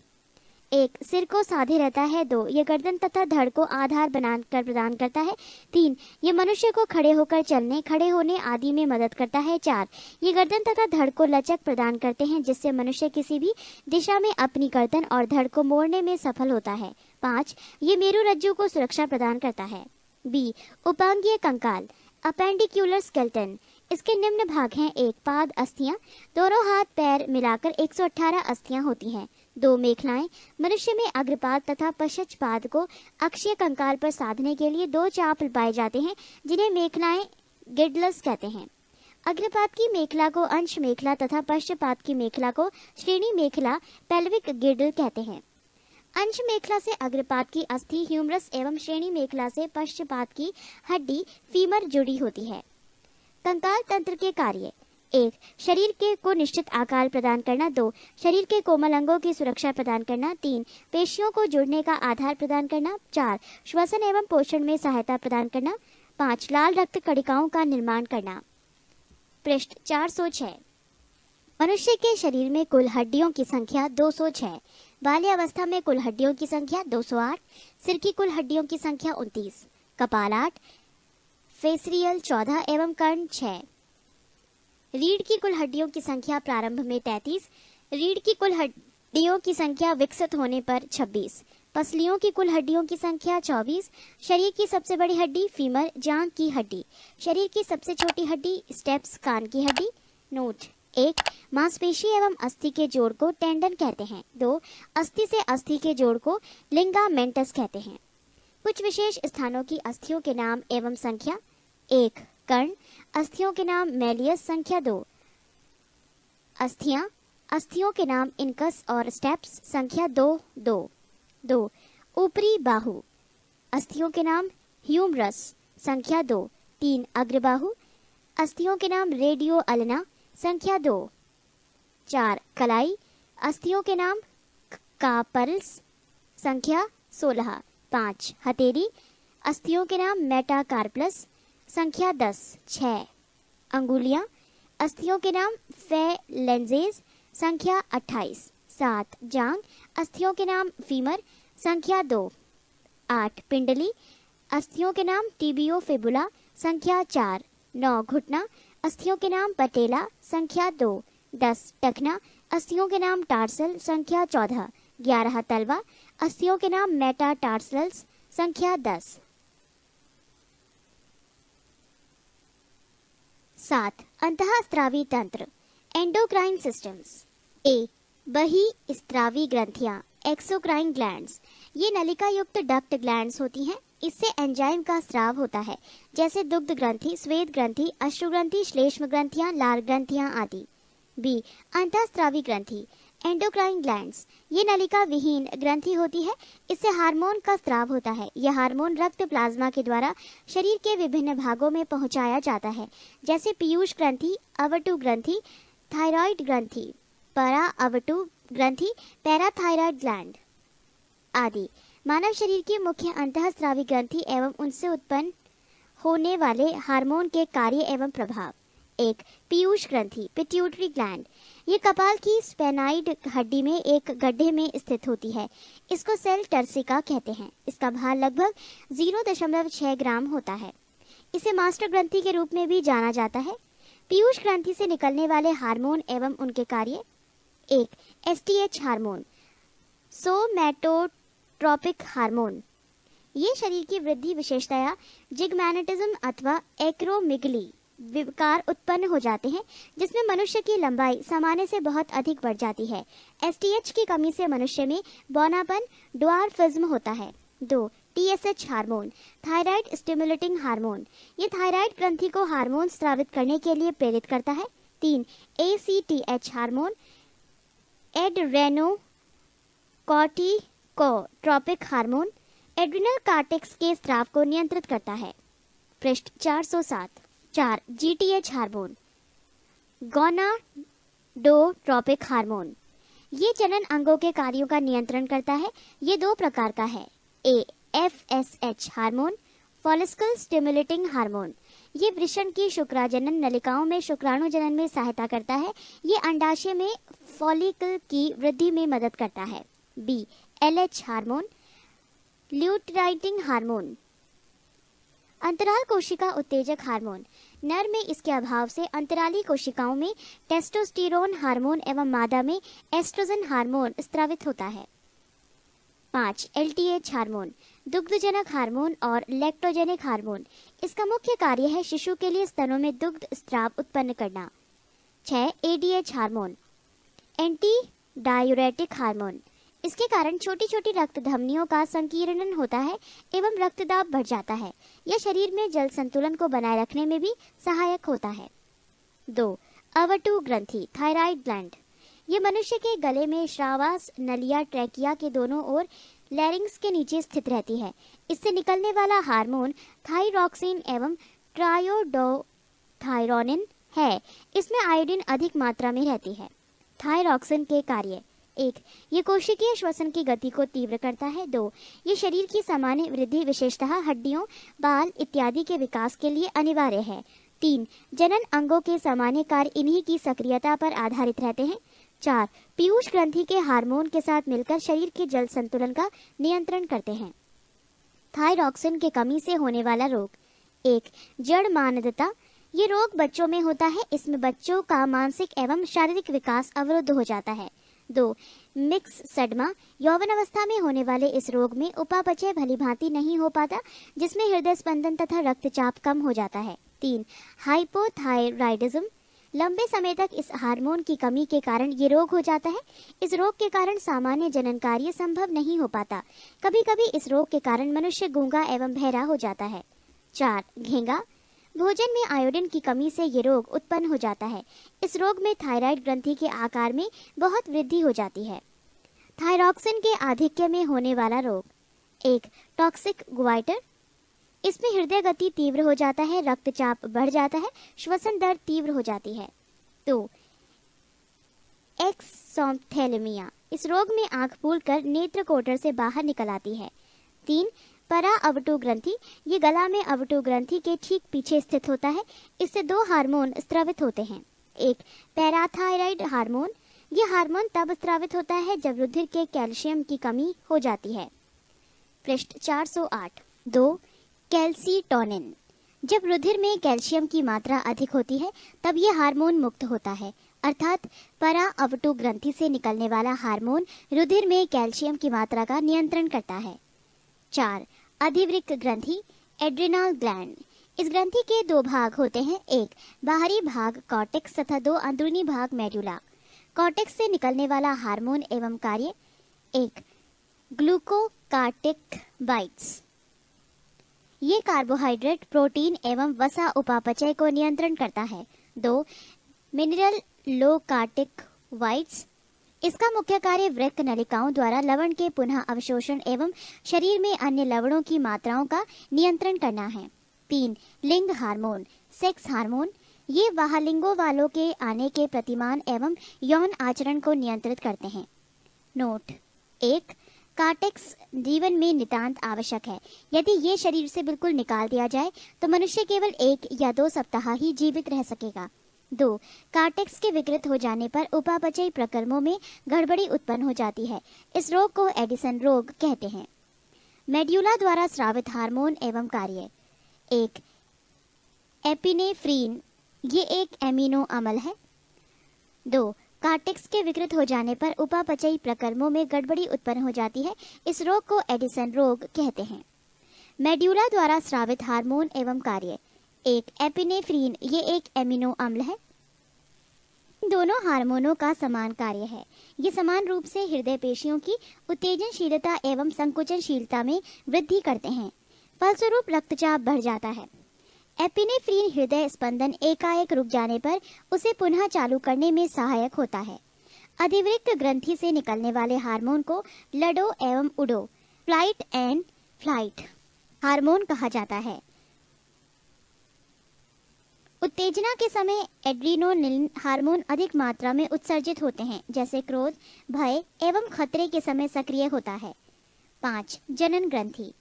1. सिर को साधे रहता है। 2. ये गर्दन तथा धड़ को आधार बनाकर प्रदान करता है। 3. ये मनुष्य को खड़े होकर चलने, खड़े होने आदि में मदद करता है। 4. ये गर्दन तथा धड़ को लचक प्रदान करते हैं जिससे मनुष्य किसी भी दिशा में अपनी गर्दन और धड़ को मोड़ने में सफल होता है। 5. ये मेरुरज्जु को सुरक्षा प्रदान करता है। बी. उपांगीय कंकाल, अपेंडिक्यूलर स्केलेटन। इसके निम्न भाग हैं: 1. पाद अस्थियां, दोनों हाथ पैर मिलाकर 118 अस्थियां होती हैं। 2. मेखलाएं, मनुष्य में अग्रपाद तथा पश्चपाद को अक्षीय कंकाल पर साधने के लिए 2 चाप पाए जाते हैं जिन्हें मेखलाएं गिडल्स कहते हैं। अग्रपाद की मेखला को अंश मेखला तथा पश्चपाद की मेखला को श्रेणी मेखला पेल्विक गिडल कहते हैं। अंश मेखला से अग्रपाद की अस्थि ह्यूमरस एवं श्रेणी मेखला से पश्चपाद की हड्डी फीमर जुड़ी होती है। कंकाल तंत्र के कार्य: 1. शरीर के को निश्चित आकार प्रदान करना। 2. शरीर के कोमल अंगों की सुरक्षा प्रदान करना। 3. पेशियों को जुड़ने का आधार प्रदान करना। 4. श्वसन एवं पोषण में सहायता प्रदान करना। 5. लाल रक्त कणिकाओं का निर्माण करना। पृष्ठ 406। मनुष्य के शरीर में कुल हड्डियों की संख्या 206। बाल्यावस्था में कुल हड्डियों की संख्या 208। सिर की कुल हड्डियों की संख्या 29। कपाल 8, फेसियल 14 एवं कर्ण 6। रीढ़ की कुल हड्डियों की संख्या प्रारंभ में 33। रीढ़ की कुल हड्डियों की संख्या विकसित होने पर 26। पसलियों की कुल हड्डियों की संख्या 24। शरीर की सबसे बड़ी हड्डी फीमर, जांघ की हड्डी। शरीर की सबसे छोटी हड्डी स्टेप्स, कान की हड्डी। नोट: 1. मांसपेशी एवं अस्थि के जोड़ को टेंडन कहते हैं। 2. अस्थि से अस्थि के जोड़ को लिंगामेंटस कहते हैं। कुछ विशेष स्थानों की अस्थियों के नाम एवं संख्या: 1. कर्ण, अस्थियों के नाम मेलियस, संख्या 2। अस्थियां, अस्थियों के नाम इनकस और स्टेप्स, संख्या 2, 2। 2. ऊपरी बाहु, अस्थियों के नाम ह्यूमरस, संख्या 2। 3. अग्रबाहु, अस्थियों के नाम रेडियो अल्ना, संख्या 2। 4. कलाई, अस्थियों के नाम कार्पल्स, संख्या 16। 5. हथेली, अस्थियों के नाम मेटाकार्पल्स, संख्या 10। 6. अंगुलियां, अस्थियों के नाम फेलेंजेस, संख्या 28। 7. जांघ, अस्थियों के नाम फीमर, संख्या 2। 8. पिंडली, अस्थियों के नाम टिबियो फिबुला, संख्या 4। 9. घुटना, अस्थियों के नाम पटेला, संख्या 2। 10. टखना, अस्थियों के नाम टार्सल, संख्या 14। 11. तलवा, अस्थियों के नाम मेटाटार्सल्स, संख्या 10। 7. अंतःस्त्रावी तंत्र, एंडोक्राइन सिस्टम्स। ए. बहिस्त्रावी ग्रंथियां, एक्सोक्राइन ग्लैंड्स। ये नलिका युक्त डक्ट ग्लैंड्स होती हैं। इससे एंजाइम का स्राव होता है, जैसे दुग्ध ग्रंथि, स्वेद ग्रंथि, अश्रु ग्रंथि, श्लेष्म ग्रंथियां, लार ग्रंथियां आदि। बी. अंतःस्त्रावी ग्रंथि, एंडोक्राइन ग्लैंड्स। ये नलिका विहीन ग्रंथि होती है। इससे हार्मोन का स्राव होता है। यह हार्मोन रक्त प्लाज्मा के द्वारा शरीर के विभिन्न भागों में पहुंचाया जाता है, जैसे पीयूष ग्रंथि, अवटु ग्रंथि, थायराइड ग्रंथि, परा अवटु ग्रंथि, पैराथायराइड ग्लैंड आदि। मानव शरीर की मुख्य अंतःस्रावी ग्रंथि एवं उनसे उत्पन्न होने वाले हार्मोन के कार्य एवं प्रभाव। 1. पीयूष ग्रंथि, पिट्यूटरी ग्लैंड। ये कपाल की स्पेनाइड हड्डी में एक गड्ढे में स्थित होती है। इसको सेल टर्सिका कहते हैं। इसका भार लगभग 0.6 ग्राम होता है। इसे मास्टर ग्रंथि के रूप में भी जाना जाता है। पीयूष ग्रंथि से निकलने वाले हार्मोन एवं उनके कार्य। 1. STH hormone, somatotropic hormone. ये शरीर की वृद्धि विशेषतया जिगमैनेटिज्म अथवा एक्रोमिगली विकार उत्पन्न हो जाते हैं, जिसमें मनुष्य की लंबाई सामान्य से बहुत अधिक बढ़ जाती है। एसटीएच की कमी से मनुष्य में बौनापन, ड्वार्फिज्म होता है। 2. TSH hormone, thyroid stimulating hormone. ये थायराइड ग्रंथि को हार्मोन स्रावित करने के लिए प्रेरित करता है। 3. ACTH hormone, adrenocorticotropic hormone, adrenal cortex के स्राव को नियंत्रित करता है। पृष्ठ 407। 4. जीटीएच हार्मोन, डोट्रोपिक हार्मोन। ये जनन अंगों के कार्यों का नियंत्रण करता है। ये 2 प्रकार का है। ए FSH hormone, follicle stimulating hormone. ये वृषण की शुक्राजनन नलिकाओं में शुक्राणु जनन में सहायता करता है। ये अंडाशय में फॉलिकल की वृद्धि में मदद करता है। बी LH हार्मोन, ल्यूटेराइटिंग हार्मोन, अंतराल कोशिका उत्तेजक हार्मोन। नर में इसके अभाव से अंतराली कोशिकाओं में टेस्टोस्टेरोन हार्मोन एवं मादा में एस्ट्रोजन हार्मोन स्रावित होता है। 5 LTH हार्मोन, दुग्धजनक हार्मोन और लैक्टोजेनिक हार्मोन। इसका मुख्य कार्य है शिशु के लिए स्तनों में दुग्ध स्राव उत्पन्न करना। 6 ADH hormone, anti diuretic hormone. इसके कारण छोटी छोटी रक्त धमनियों का संकीर्णन होता है एवं रक्तदाब बढ़ जाता है। यह शरीर में जल संतुलन को बनाए रखने में भी सहायक होता है। 2 अवटु ग्रंथि, थायराइड ग्लैंड। ये मनुष्य के गले में श्वास नलिया ट्रैकिया के दोनों ओर लैरिंग्स के नीचे स्थित रहती है। इससे निकलने वाला हार्मोन थाइरोक्सिन एवं ट्रायोडोथायरोनिन है। इसमें आयोडीन अधिक मात्रा में रहती है। थाइरोक्सिन के कार्य: 1 ये कोशिकीय श्वसन की गति को तीव्र करता है। 2 ये शरीर की सामान्य वृद्धि विशेषतः हड्डियों, बाल इत्यादि के विकास के लिए अनिवार्य है। 3 जनन अंगों के सामान्य कार्य इन्हीं की सक्रियता पर आधारित रहते हैं। 4 पीयूष ग्रंथि के हार्मोन के साथ मिलकर शरीर के जल संतुलन का नियंत्रण करते हैं। थाइरोक्सिन की कमी से होने वाला रोग: 1 जड़ मानदता। ये रोग बच्चों में होता है। इसमें बच्चों का मानसिक एवं शारीरिक विकास अवरुद्ध हो जाता है। 2 मिक्स सडमा। यौवन अवस्था में होने वाले इस रोग में उपापचय भली भांति नहीं हो पाता, जिसमें हृदय स्पंदन तथा रक्तचाप कम हो जाता है। 3 हाइपोथायराइडिज्म। लंबे समय तक इस हार्मोन की कमी के कारण ये रोग हो जाता है। इस रोग के कारण सामान्य जनन कार्य संभव नहीं हो पाता। कभी कभी इस रोग के कारण मनुष्य गूंगा एवं बहरा हो जाता है। 4 घेंगा। भोजन में आयोडीन की कमी से ये रोग उत्पन्न हो जाता है। इस रोग में थायराइड ग्रंथि के आकार में बहुत वृद्धि हो जाती है। थाइरोक्सिन के आधिक्य में होने वाला रोग: 1 टॉक्सिक गुआइटर। इसमें हृदय गति तीव्र हो जाता है, रक्तचाप बढ़ जाता है, श्वसन दर तीव्र हो जाती है। 2 एक्सोप्थेल्मिया। इस रोग में आंख फूलकर नेत्र कोटर से बाहर निकल आती है। 3 परा अवटु ग्रंथि। ये गला में अवटु ग्रंथि के ठीक पीछे स्थित होता है। इससे 2 हार्मोन स्रावित होते हैं। 1 पैराथायराइड हार्मोन। ये हार्मोन तब स्रावित होता है जब रुधिर के कैल्शियम की कमी हो जाती है। पृष्ठ 408। 2 कैल्सीटोनिन। जब रुधिर में कैल्शियम की मात्रा अधिक होती है तब यह हार्मोन मुक्त होता है, अर्थात परा अवटु ग्रंथि से निकलने वाला हार्मोन रुधिर में कैल्शियम की मात्रा का नियंत्रण करता है। 4 अधिवृक्क ग्रंथि, एड्रिनल ग्लैंड। इस ग्रंथि के 2 भाग होते हैं। 1 बाहरी भाग कॉर्टेक्स तथा 2 अंदरूनी भाग मेडुला। कॉर्टेक्स से निकलने वाला हार्मोन एवं कार्य: 1 ग्लूकोकार्टिकॉइड्स। ये कार्बोहाइड्रेट, प्रोटीन एवं वसा उपापचय को नियंत्रण करता है। 2 मिनरल लोकार्टिकॉइड्स। इसका मुख्य कार्य वृक्क नलिकाओं द्वारा लवण के पुनः अवशोषण एवं शरीर में अन्य लवणों की मात्राओं का नियंत्रण करना है। 3 लिंग हार्मोन, सेक्स हार्मोन। ये वाहलिंगों वालों के आने के प्रतिमान एवं यौन आचरण को नियंत्रित करते हैं। नोट: 1 कार्टेक्स जीवन में नितांत आवश्यक है। यदि ये शरीर से बिल्कुल निकाल दिया जाए तो मनुष्य केवल 1 या 2 सप्ताह ही जीवित रह सकेगा। 2 कार्टेक्स के विकृत हो जाने पर उपापचयी प्रक्रमों में गड़बड़ी उत्पन्न हो जाती है। इस रोग को एडिसन रोग कहते हैं। मेड्यूला द्वारा स्रावित हार्मोन एवं कार्य: 1 एपिनेफ्रीन। ये एक एमिनो अम्ल है। 2 कार्टेक्स के विकृत हो जाने पर उपापचयी प्रक्रमों में गड़बड़ी उत्पन्न हो जाती है। इस रोग को एडिसन रोग कहते हैं। मेड्यूला द्वारा स्रावित हार्मोन एवं कार्य: 1 एपिनेफ्रीन। ये एक एमिनो अम्ल है। दोनों हार्मोनों का समान कार्य है। ये समान रूप से हृदय पेशियों की उत्तेजनशीलता एवं संकुचनशीलता में वृद्धि करते हैं। फलस्वरूप रक्तचाप बढ़ जाता है। एपिनेफ्रीन हृदय स्पंदन एकाएक रुक जाने पर उसे पुनः चालू करने में सहायक होता है। अधिवृक्क ग्रंथि से निकलने वाले हार्मोन को लडो एवं उडो, फ्लाइट एंड फ्लाइट हार्मोन कहा जाता है। उत्तेजना के समय एड्रेनालिन हार्मोन अधिक मात्रा में उत्सर्जित होते हैं, जैसे क्रोध, भय एवं खतरे के समय सक्रिय होता है। 5. जनन ग्रंथि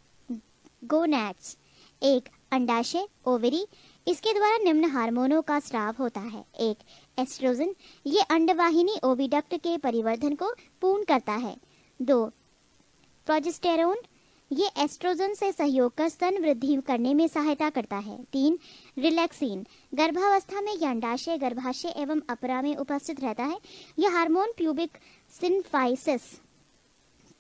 गोनैड्स, एक अंडाशय ओवरी, इसके द्वारा निम्न हार्मोनों का स्राव होता है। 1. एस्ट्रोजन, ये अंडवाहिनी ओविडक्ट के परिवर्धन को पूर्ण करता है। 2. प्रोजेस्टेरोन, ये एस्ट्रोजन से सहयोग कर स्तन वृद्धि करने में सहायता करता है। 3. रिलैक्सिन, गर्भावस्था में यह अंडाशय, गर्भाशय एवं अपरा में उपस्थित रहता है। यह हार्मोन प्यूबिक सिम्फाइसिस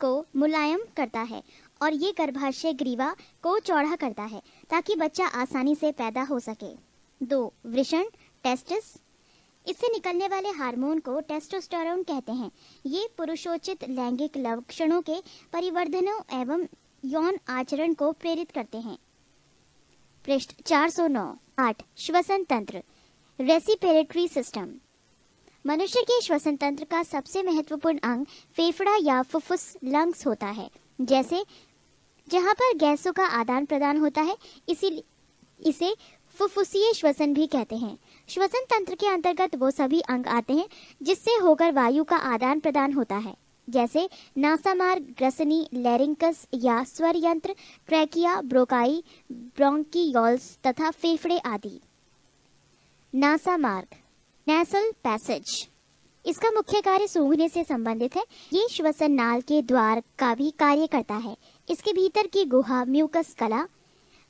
को मुलायम करता है और ये गर्भाशय ग्रीवा को चौड़ा करता है ताकि बच्चा आसानी से पैदा हो सके। 2. वृषण टेस्टिस, इससे निकलने वाले हार्मोन को टेस्टोस्टेरोन कहते हैं। ये पुरुषोचित लैंगिक लक्षणों के परिवर्धनों एवं यौन आचरण को प्रेरित करते हैं। पृष्ठ 409। 8. श्वसन तंत्र रेस्पिरेटरी सिस्टम, मनुष्य के श्वसन तंत्र का सबसे महत्वपूर्ण अंग फेफड़ा या फुफ्फुस लंग्स होता है, जैसे जहां पर गैसों का आदान प्रदान होता है, इसे फुफ्फुसीय श्वसन भी कहते हैं। श्वसन तंत्र के अंतर्गत वो सभी अंग आते हैं जिससे होकर वायु का आदान प्रदान होता है, जैसे नासामार्ग, ग्रसनी, लैरिंकस या स्वर यंत्र, ट्रैकिया, ब्रोकाई, ब्रोंकियोल्स तथा फेफड़े आदि। नासामार्ग नेसल पैसेज, इसका मुख्य कार्य सूंघने से संबंधित है। ये श्वसन नाल के द्वार का भी कार्य करता है। इसके भीतर की गुहा म्यूकस कला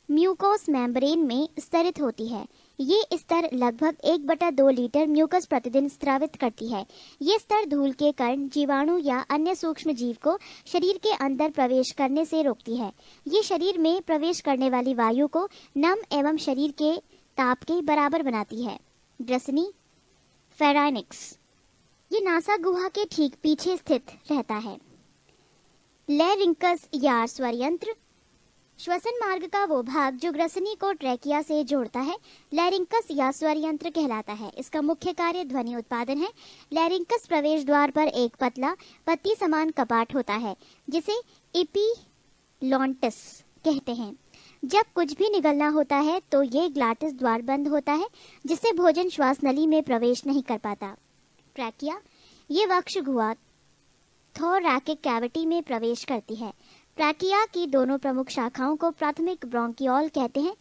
म्यूकोस मेम्ब्रेन में स्तरित होती है। ये स्तर लगभग 1/2 लीटर म्यूकस प्रतिदिन स्रावित करती है। ये स्तर धूल के कण, जीवाणु या अन्य सूक्ष्म जीव को शरीर के अंदर प्रवेश करने से रोकती है। ये शरीर में प्रवेश करने वाली वायु को नम एवं शरीर के ताप के बराबर बनाती है। ग्रसनी फेराइनिक्स, ये नासा गुहा के ठीक पीछे स्थित रहता है। लैरिंकस या स्वर यंत्र, श्वसन मार्ग का वो भाग जो ग्रसनी को ट्रैकिया से जोड़ता है, लैरिंकस या स्वर यंत्र कहलाता है। इसका मुख्य कार्य ध्वनि उत्पादन है। लैरिंकस प्रवेश द्वार पर एक पतला पत्ती समान कपाट होता है जिसे एपिलॉन्टस कहते हैं। जब कुछ भी निगलना होता है तो ये ग्लाटिस द्वार बंद होता है, जिससे भोजन श्वास नली में प्रवेश नहीं कर पाता। ट्रैकिया, ये वक्ष गुहा थोरैकिक कैविटी में प्रवेश करती है। ट्रैकिया की दोनों प्रमुख शाखाओं को प्राथमिक ब्रोंकियोल कहते हैं।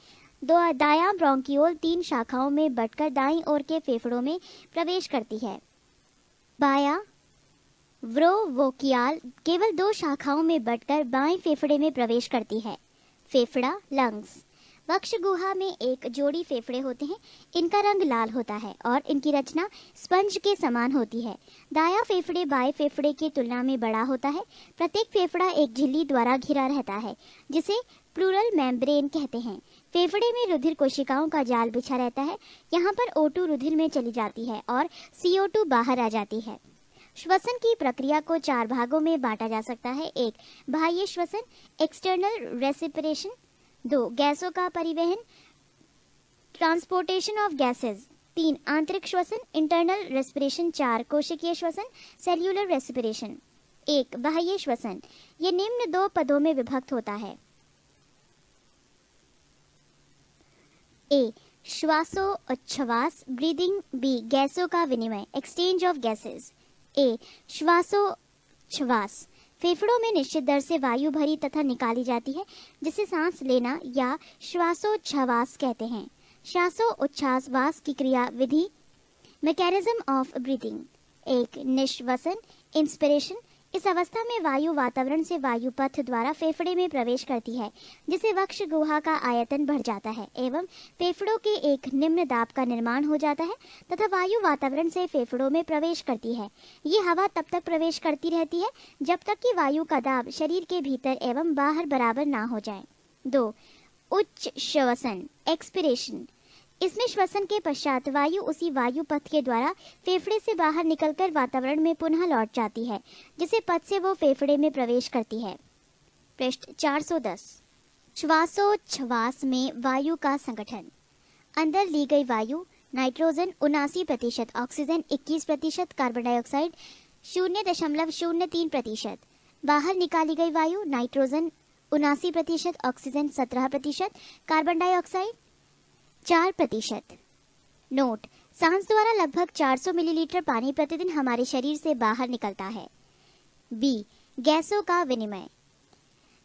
दायां ब्रोंकियोल 3 शाखाओं में बंटकर दाईं ओर के फेफड़ों में प्रवेश करती है। बायां ब्रोवोकियाल केवल 2 शाखाओं में बंटकर बाएं फेफड़े में प्रवेश करती है। फेफड़ा लंग्स, वक्ष गुहा में एक जोड़ी फेफड़े होते हैं। इनका रंग लाल होता है और इनकी रचना स्पंज के समान होती है। दायां फेफड़े बाएं फेफड़े की तुलना में बड़ा होता है। प्रत्येक फेफड़ा एक झिल्ली द्वारा घिरा रहता है जिसे प्लूरल मेम्ब्रेन कहते हैं। फेफड़े में रुधिर कोशिकाओं का जाल बिछा रहता है। यहाँ पर O2 रुधिर में चली जाती है और CO2 बाहर आ जाती है। श्वसन की प्रक्रिया को 4 भागों में बांटा जा सकता है। 1. बाह्य श्वसन एक्सटर्नल रेस्पिरेशन। 2. गैसों का परिवहन ट्रांसपोर्टेशन ऑफ गैसेस। 3. आंतरिक श्वसन इंटरनल रेस्पिरेशन। 4. कोशिकीय श्वसन सेल्यूलर रेस्पिरेशन। 1. बाह्य श्वसन, ये निम्न 2 पदों में विभक्त होता है। ए. श्वासोच्छ्वास ब्रीदिंग। बी. गैसों का विनिमय एक्सचेंज ऑफ गैसेस। ए. श्वासोच्छ्वास, फेफड़ों में निश्चित दर से वायु भरी तथा निकाली जाती है जिसे सांस लेना या श्वासोच्छ्वास कहते हैं। श्वासोच्छ्वास की क्रिया विधि मैकेनिज्म ऑफ ब्रीदिंग। 1. निश्वसन इंस्पिरेशन, इस अवस्था में वायु वातावरण से वायु पथ द्वारा फेफड़े में प्रवेश करती है जिससे वक्ष गुहा का आयतन बढ़ जाता है एवं फेफड़ों के एक निम्न दाब का निर्माण हो जाता है तथा वायु वातावरण से फेफड़ों में प्रवेश करती है। ये हवा तब तक प्रवेश करती रहती है जब तक कि वायु का दाब शरीर के भीतर एवं बाहर बराबर ना हो जाए। 2. उच्च श्वसन एक्सपिरेशन, इसमें श्वसन के पश्चात वायु उसी वायु पथ के द्वारा फेफड़े से बाहर निकलकर वातावरण में पुनः लौट जाती है जिसे पथ से वो फेफड़े में प्रवेश करती है। पृष्ठ 410। श्वासोच्छ्वास में वायु का संगठन। अंदर ली गई वायु नाइट्रोजन 79%, ऑक्सीजन 21%, कार्बन डाइऑक्साइड 0.03%। बाहर निकाली गई वायु nitrogen 79%, oxygen 17%, carbon dioxide 4%। Note, सांस द्वारा लगभग 400 मिलीलीटर पानी प्रतिदिन हमारे शरीर से बाहर निकलता है। बी, गैसों का विनिमय।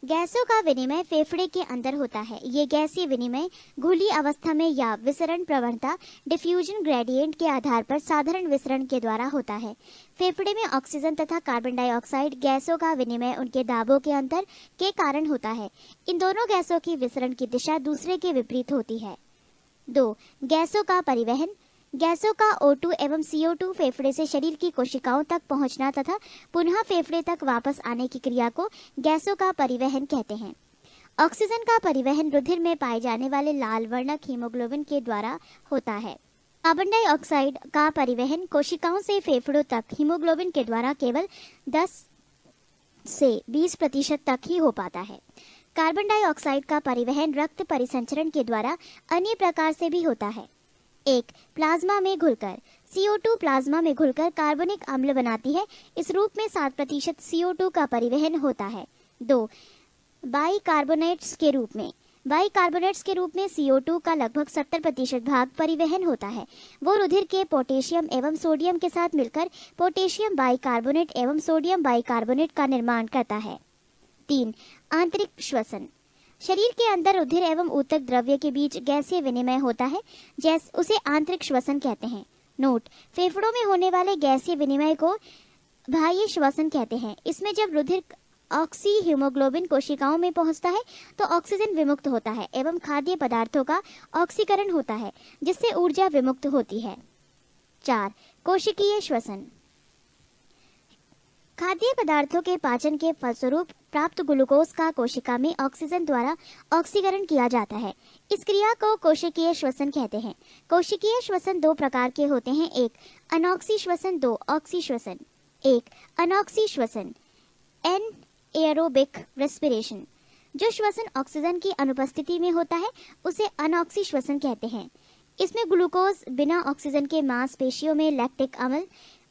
गैसों का विनिमय फेफड़े के अंदर होता है। ये गैसीय विनिमय घुली अवस्था में या विसरण प्रवणता डिफ्यूजन ग्रेडियंट के आधार पर साधारण विसरण के द्वारा होता है। फेफड़े में ऑक्सीजन तथा कार्बन डाइऑक्साइड गैसों का विनिमय उनके दाबों के अंतर के कारण होता है। इन दोनों गैसों की विसरण की दिशा दूसरे के विपरीत होती है। 2. गैसों का परिवहन। गैसों का O2 एवं CO2 फेफड़े से शरीर की कोशिकाओं तक पहुंचना तथा पुनः फेफड़े तक वापस आने की क्रिया को गैसों का परिवहन कहते हैं। ऑक्सीजन का परिवहन रुधिर में पाए जाने वाले लाल वर्णक हीमोग्लोबिन के द्वारा होता है। कार्बन डाइऑक्साइड का परिवहन कोशिकाओं से फेफड़ों तक हीमोग्लोबिन के द्वारा केवल 10 से 20% तक ही हो पाता है। कार्बन डाइऑक्साइड का परिवहन रक्त परिसंचरण के द्वारा अन्य प्रकार से भी होता है। 1. प्लाज्मा में घुलकर। CO2 प्लाज्मा में घुलकर कार्बनिक अम्ल बनाती है। इस रूप में 7% CO2 का परिवहन होता है। 2. बाइकार्बोनेट्स के रूप में। बाइकार्बोनेट्स के रूप में CO2 का लगभग 70% भाग परिवहन होता है। वो रुधिर के पोटेशियम एवं सोडियम के साथ मिलकर पोटेशियम बाइकार्बोनेट एवं सोडियम बाइकार्बोनेट का निर्माण करता है। 3. आंतरिक श्वसन। शरीर के अंदर रुधिर एवं ऊतक द्रव्य के बीच गैसीय विनिमय होता है, जैसे उसे आंतरिक श्वसन कहते हैं। नोट, फेफड़ों में होने वाले गैसीय विनिमय को बाह्य श्वसन कहते हैं। इसमें जब रुधिर ऑक्सी हीमोग्लोबिन कोशिकाओं में पहुंचता है तो ऑक्सीजन विमुक्त होता है एवं खाद्य पदार्थों का ऑक्सीकरण होता है, जिससे ऊर्जा विमुक्त होती है। 4. कोशिकीय श्वसन। खाद्य पदार्थों के पाचन के फलस्वरूप प्राप्त ग्लूकोज का कोशिका में ऑक्सीजन द्वारा ऑक्सीकरण किया जाता है। इस क्रिया को कोशिकीय श्वसन कहते हैं। कोशिकीय श्वसन 2 प्रकार के होते हैं, 1. अनॉक्सी श्वसन, 2. ऑक्सी श्वसन। 1. अनॉक्सी श्वसन एनएरोबिक रेस्पिरेशन। जो श्वसन ऑक्सीजन की अनुपस्थिति में होता है उसे अनॉक्सी श्वसन कहते हैं। इसमें ग्लूकोज बिना ऑक्सीजन के मांसपेशियों में लैक्टिक अम्ल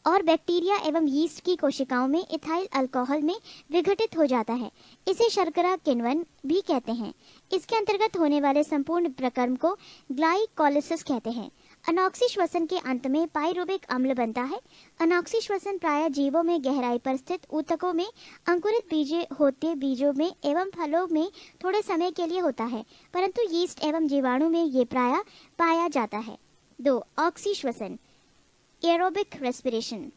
और बैक्टीरिया एवं यीस्ट की कोशिकाओं में इथाइल अल्कोहल में विघटित हो जाता है। इसे शर्करा किण्वन भी कहते हैं। इसके अंतर्गत होने वाले संपूर्ण प्रक्रम को ग्लाइकोलिसिस कहते हैं। अनॉक्सी श्वसन के अंत में पाइरुविक अम्ल बनता है। अनॉक्सी श्वसन प्रायः जीवों में गहराई पर स्थित ऊतकों में अंकुरित बीजों में एवं फलों में थोड़े समय के लिए होता है, परंतु यीस्ट एवं जीवाणु में ये प्रायः पाया जाता है। 2. ऑक्सी श्वसन एरोबिक रेस्पिरेशन।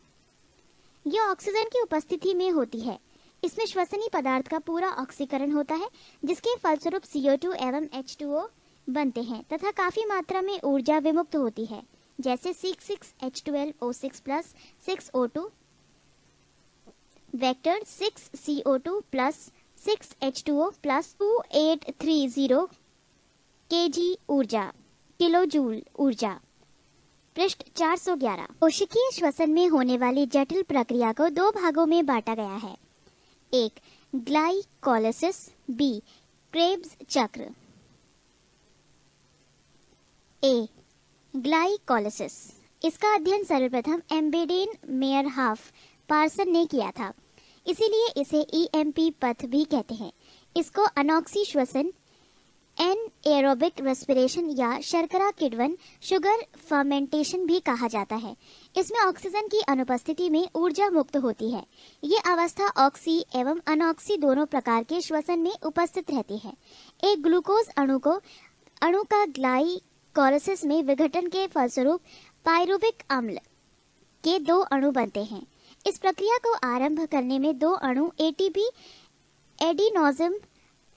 यह ऑक्सीजन की उपस्थिति में होती है। इसमें श्वसनी पदार्थ का पूरा ऑक्सीकरण होता है, जिसके फलस्वरूप CO2 एवं H2O बनते हैं तथा काफी मात्रा में ऊर्जा विमुक्त होती है, जैसे 6H12O6 plus 6O2 vector 6CO2 plus 6H2O plus 2830 kg ऊर्जा किलोजूल ऊर्जा। पृष्ठ 411। कोशिकीय श्वसन में होने वाली जटिल प्रक्रिया को 2 भागों में बांटा गया है। 1. Glycolysis, B. क्रेब्स चक्र। A. ग्लाइकोलिसिस। इसका अध्ययन सर्वप्रथम एम्बेडेन मेयरहाफ पार्सन ने किया था, इसीलिए इसे EMP पथ भी कहते हैं। इसको अनॉक्सी श्वसन एनएरोबिक रेस्पिरेशन या शर्करा किण्वन शुगर फर्मेंटेशन भी कहा जाता है। इसमें ऑक्सीजन की अनुपस्थिति में ऊर्जा मुक्त होती है। ये अवस्था ऑक्सी एवं अनॉक्सी दोनों प्रकार के श्वसन में उपस्थित रहती है। एक ग्लूकोज अणु का ग्लाइकोलिसिस में विघटन के फलस्वरूप पाइरुविक अम्ल के 2 अणु बनते हैं। इस प्रक्रिया को आरंभ करने में 2 अणु ATP एडिनोसिन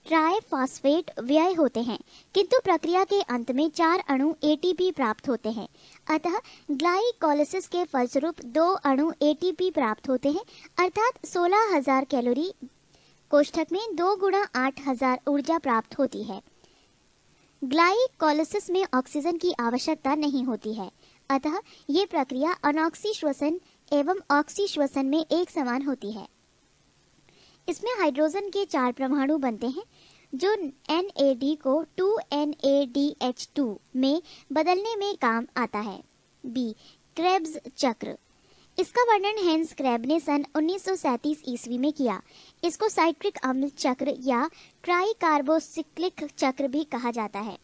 ट्राइफॉस्फेट व्यय होते हैं, किंतु प्रक्रिया के अंत में 4 अणु ATP प्राप्त होते हैं। अतः ग्लाइकोलिसिस के फलस्वरूप 2 अणु ATP प्राप्त होते हैं, अर्थात 16,000 कैलोरी कोष्ठक में 2 गुणा 8,000 ऊर्जा प्राप्त होती है। ग्लाइकोलिसिस में ऑक्सीजन की आवश्यकता नहीं होती है, अतः ये प्रक्रिया अनॉक्सी श्वसन एवं ऑक्सी श्वसन में एक समान होती है। इसमें हाइड्रोजन के 4 परमाणु बनते हैं, जो NAD को 2NADH2 में बदलने में काम आता है। B. क्रेब्स चक्र। इसका वर्णन हेंस क्रेब ने सन 1937 ईस्वी में किया। इसको साइट्रिक अम्ल चक्र या ट्राइकार्बोसिक्लिक चक्र भी कहा जाता है।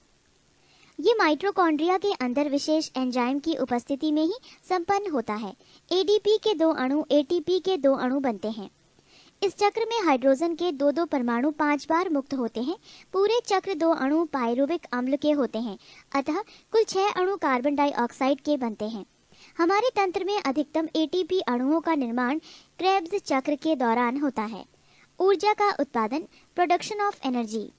ये माइटोकॉन्ड्रिया के अंदर विशेष एंजाइम की उपस्थिति में ही संपन्न होता है। एडीपी के 2 अणु एटीपी के 2 अणु बनते हैं। इस चक्र में हाइड्रोजन के 2-2 परमाणु 5 बार मुक्त होते हैं। पूरे चक्र 2 अणु पायरुविक अम्ल के होते हैं, अतः कुल 6 अणु कार्बन डाइऑक्साइड के बनते हैं। हमारे तंत्र में अधिकतम एटीपी अणुओं का निर्माण क्रेब्स चक्र के दौरान होता है। ऊर्जा का उत्पादन, प्रोडक्शन ऑफ एनर्जी।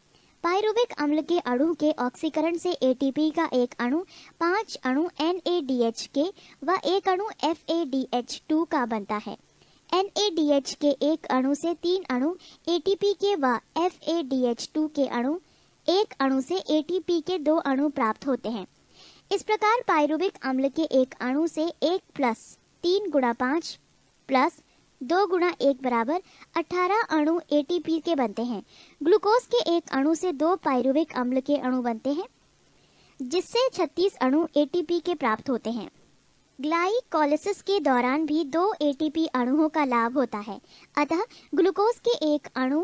पायरुविक अम्ल के अणु के ऑक्सीकरण से एटीपी का एक अणु 5 अणु NADH के व एक अणु FADH2 का बनता है। NADH के एक अणु से 3 अणु एटीपी के व FADH2 के अणु एक अणु से एटीपी के 2 अणु प्राप्त होते हैं। इस प्रकार पायरुविक अम्ल के एक अणु से 1 प्लस 3 गुणा 5 प्लस 2 गुणा 1 बराबर 18 अणु एटीपी के बनते हैं। ग्लूकोज के एक अणु से 2 पायरुविक अम्ल के अणु बनते हैं, जिससे 36 अणु एटीपी के प्राप्त होते हैं। ग्लाइकोलिसिस के दौरान भी 2 एटीपी अणुओं का लाभ होता है, अतः ग्लूकोज के एक अणु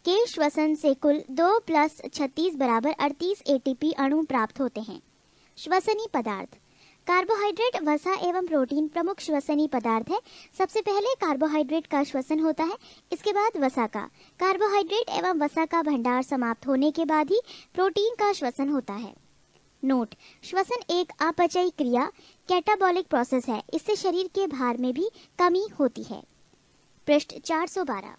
के श्वसन से कुल 2 प्लस 36 बराबर 38 एटीपी अणु प्राप्त होते हैं। श्वसनी पदार्थ। कार्बोहाइड्रेट, वसा एवं प्रोटीन प्रमुख श्वसनी पदार्थ है। सबसे पहले कार्बोहाइड्रेट का श्वसन होता है, इसके बाद वसा का। कार्बोहाइड्रेट एवं वसा का भंडार समाप्त होने के बाद ही प्रोटीन का श्वसन होता है। नोट: श्वसन एक अपचयी क्रिया, कैटाबॉलिक प्रोसेस है। इससे शरीर के भार में भी कमी होती है। पृष्ठ 412।